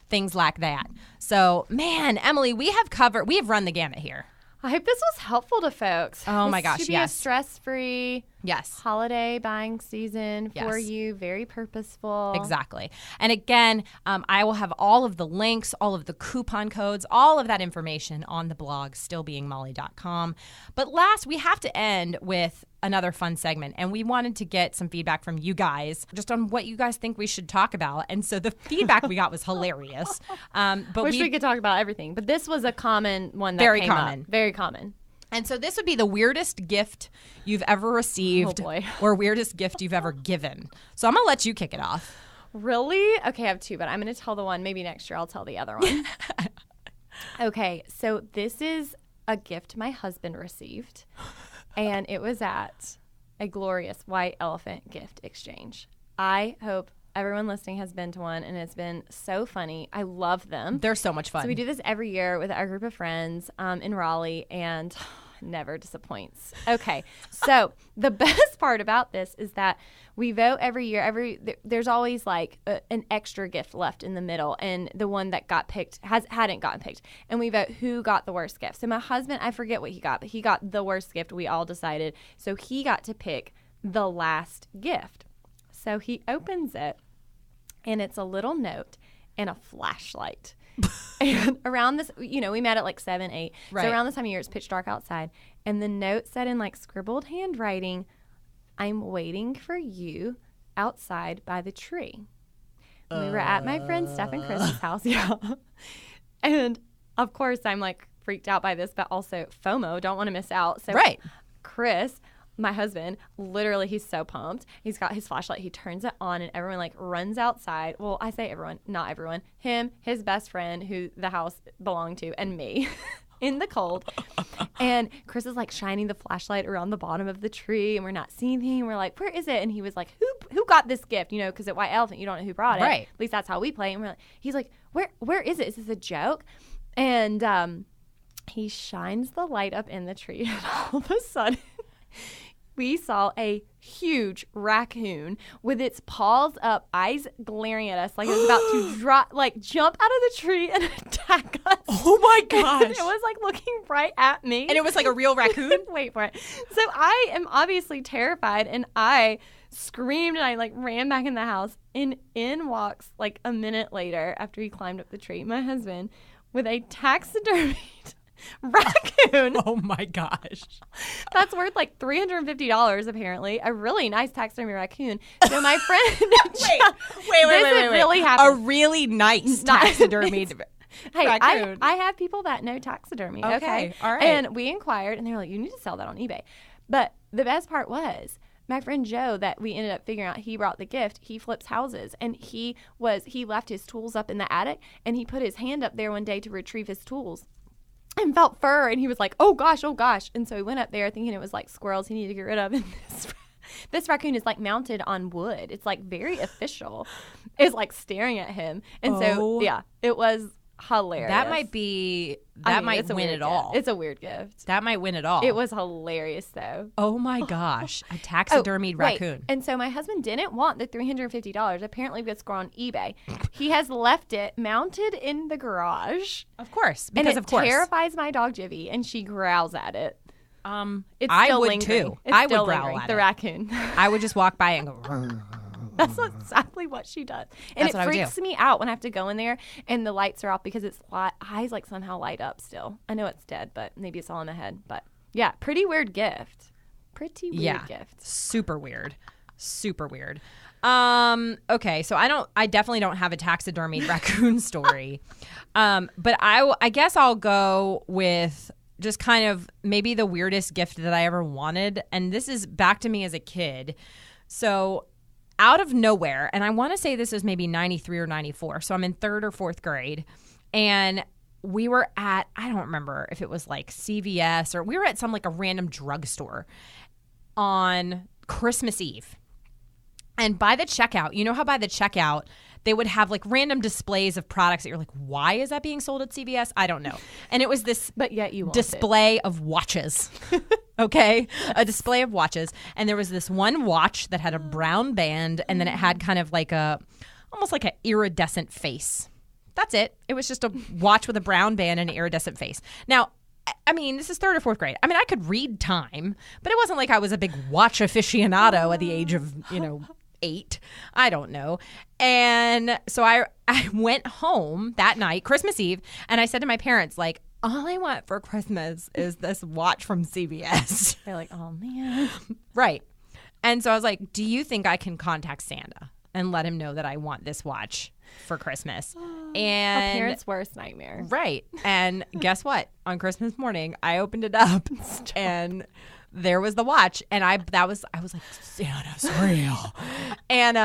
things like that. So, man, Emily, we have run the gamut here. I hope this was helpful to folks. Oh my gosh, this should be yes. a stress-free holiday buying season for you. Very purposeful. Exactly. And again, I will have all of the links, all of the coupon codes, all of that information on the blog, stillbeingmolly.com. But last, we have to end with another fun segment, and we wanted to get some feedback from you guys just on what you guys think we should talk about. And so the feedback we got was hilarious. But Wish we could talk about everything, but this was a common one that very came common. up. Very common. And so this would be the weirdest gift you've ever received or weirdest gift you've ever given. So I'm going to let you kick it off. Really? Okay, I have two, but I'm going to tell the one. Maybe next year I'll tell the other one. Okay, so this is a gift my husband received, and it was at a glorious white elephant gift exchange. I hope everyone listening has been to one, and it's been so funny. I love them. They're so much fun. So we do this every year with our group of friends in Raleigh, and never disappoints. Okay, so the best part about this is that we vote every year. There's always an extra gift left in the middle, and the one that got picked hadn't gotten picked, and we vote who got the worst gift. So my husband, I forget what he got, but he got the worst gift. We all decided, so he got to pick the last gift. So he opens it, and it's a little note and a flashlight. And around this, we met at 7, 8. Right. So around this time of year, it's pitch dark outside. And the note said in scribbled handwriting, "I'm waiting for you outside by the tree." We were at my friend Steph and Chris's house, And of course, I'm freaked out by this, but also FOMO, don't want to miss out. So Chris, my husband, literally, he's so pumped. He's got his flashlight. He turns it on, and everyone runs outside. Well, I say everyone, not everyone. Him, his best friend, who the house belonged to, and me, in the cold. And Chris is shining the flashlight around the bottom of the tree, and we're not seeing anything. We're like, "Where is it?" And he was like, "Who got this gift?" Because at White Elephant, you don't know who brought it. Right. At least that's how we play. And he's like, "Where is it? Is this a joke?" And he shines the light up in the tree, and all of a sudden, we saw a huge raccoon with its paws up, eyes glaring at us like it was about to jump out of the tree and attack us. Oh my gosh. And it was looking right at me. And it was a real raccoon? Wait for it. So I am obviously terrified, and I screamed, and I ran back in the house, and in walks a minute later after he climbed up the tree, my husband with a taxidermied raccoon. Oh my gosh. That's worth $350 apparently. A really nice taxidermy raccoon. So my friend wait. Really happened. A really nice taxidermy raccoon. I have people that know taxidermy. Okay. All right. And we inquired, and they were like, "You need to sell that on eBay." But the best part was My friend Joe, that we ended up figuring out he brought the gift, he flips houses, and he left his tools up in the attic, and he put his hand up there one day to retrieve his tools and felt fur, and he was like, oh gosh. And so he went up there thinking it was like squirrels he needed to get rid of, and this raccoon is like mounted on wood. It's like very official. It's like staring at him. And so, yeah, it was hilarious. That might win it all. It's a weird gift. That might win it all. It was hilarious, though. Oh my gosh. A taxidermied raccoon. And so my husband didn't want the $350. Apparently, we could score on eBay. He has left it mounted in the garage. Of course. Because it terrifies my dog, Jivy, and she growls at it. It's I still would lingering. too. It's I still would growl lingering. at the it. raccoon. I would just walk by and go. That's exactly what she does. And That's what I it would freaks me out when I have to go in there and the lights are off because its eyes like somehow light up still. I know it's dead, but maybe it's all in my head. But yeah, pretty weird gift. Pretty weird gift. Super weird. Okay, so I definitely don't have a taxidermied raccoon story. But I guess I'll go with just kind of maybe the weirdest gift that I ever wanted. And this is back to me as a kid. So out of nowhere, and I want to say this was maybe 93 or 94. So I'm in 3rd or 4th grade. And we were at, I don't remember if it was like CVS or we were at some like a random drugstore on Christmas Eve. And by the checkout, you know how by the checkout, they would have like random displays of products that you're like, why is that being sold at CVS? I don't know. And it was this but yet you display of watches. Okay? A display of watches. And there was this one watch that had a brown band and then it had kind of like almost like an iridescent face. That's it. It was just a watch with a brown band and an iridescent face. Now, I mean, this is 3rd or 4th grade. I mean, I could read time, but it wasn't like I was a big watch aficionado at the age of, 8. I don't know. And so I went home that night, Christmas Eve, and I said to my parents, like, all I want for Christmas is this watch from CVS. They're like, oh, man. Right. And so I was like, do you think I can contact Santa and let him know that I want this watch for Christmas? And a parent's worst nightmare. Right. And guess what? On Christmas morning, I opened it up and there was the watch, and I was like, Santa's real. And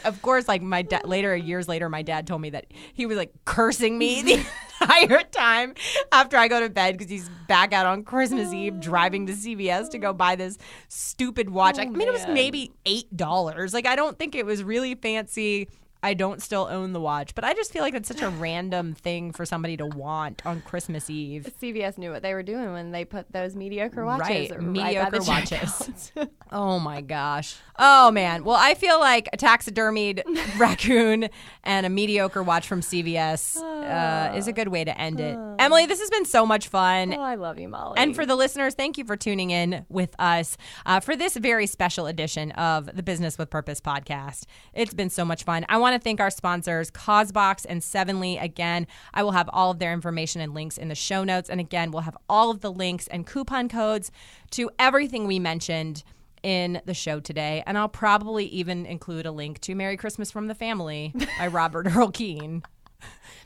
of course, like my dad years later, my dad told me that he was like cursing me the entire time after I go to bed because he's back out on Christmas Eve driving to CVS to go buy this stupid watch. It was maybe $8. Like I don't think it was really fancy. I don't still own the watch, but I just feel like it's such a random thing for somebody to want on Christmas Eve. CVS knew what they were doing when they put those mediocre watches. Right, mediocre watches. Oh my gosh. Oh man. Well, I feel like a taxidermied raccoon and a mediocre watch from CVS is a good way to end it. Emily, this has been so much fun. Oh, I love you, Molly. And for the listeners, thank you for tuning in with us for this very special edition of the Business with Purpose podcast. It's been so much fun. I want to thank our sponsors, Causebox and Sevenly. Again, I will have all of their information and links in the show notes. And again, we'll have all of the links and coupon codes to everything we mentioned in the show today. And I'll probably even include a link to Merry Christmas from the Family by Robert Earl Keen.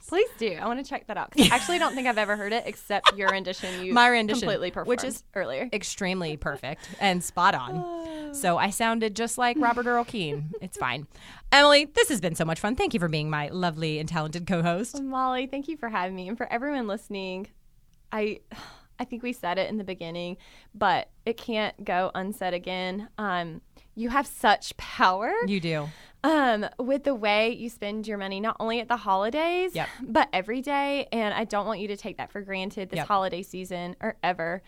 Please do. I want to check that out. 'Cause I actually don't think I've ever heard it except your rendition. My rendition, completely performed, which is earlier. Extremely perfect and spot on. So I sounded just like Robert Earl Keen. It's fine. Emily, this has been so much fun. Thank you for being my lovely and talented co-host. Molly, thank you for having me. And for everyone listening, I think we said it in the beginning, but it can't go unsaid again. You have such power. You do. With the way you spend your money, not only at the holidays, but every day. And I don't want you to take that for granted this holiday season or ever.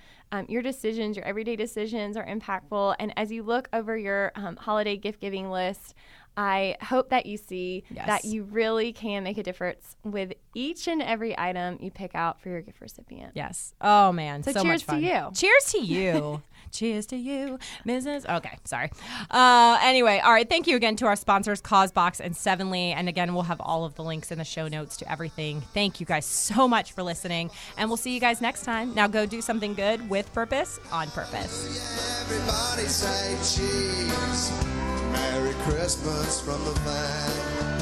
Your decisions, your everyday decisions are impactful. And as you look over your holiday gift giving list, I hope that you see that you really can make a difference with each and every item you pick out for your gift recipient. Yes. Oh, man. So cheers much fun. to you. Cheers to you. Cheers to you, Mrs. Okay, sorry. Anyway, all right. Thank you again to our sponsors, Causebox and Sevenly. And again, we'll have all of the links in the show notes to everything. Thank you guys so much for listening. And we'll see you guys next time. Now go do something good with purpose, on purpose. Everybody say cheese. Merry Christmas from the fan.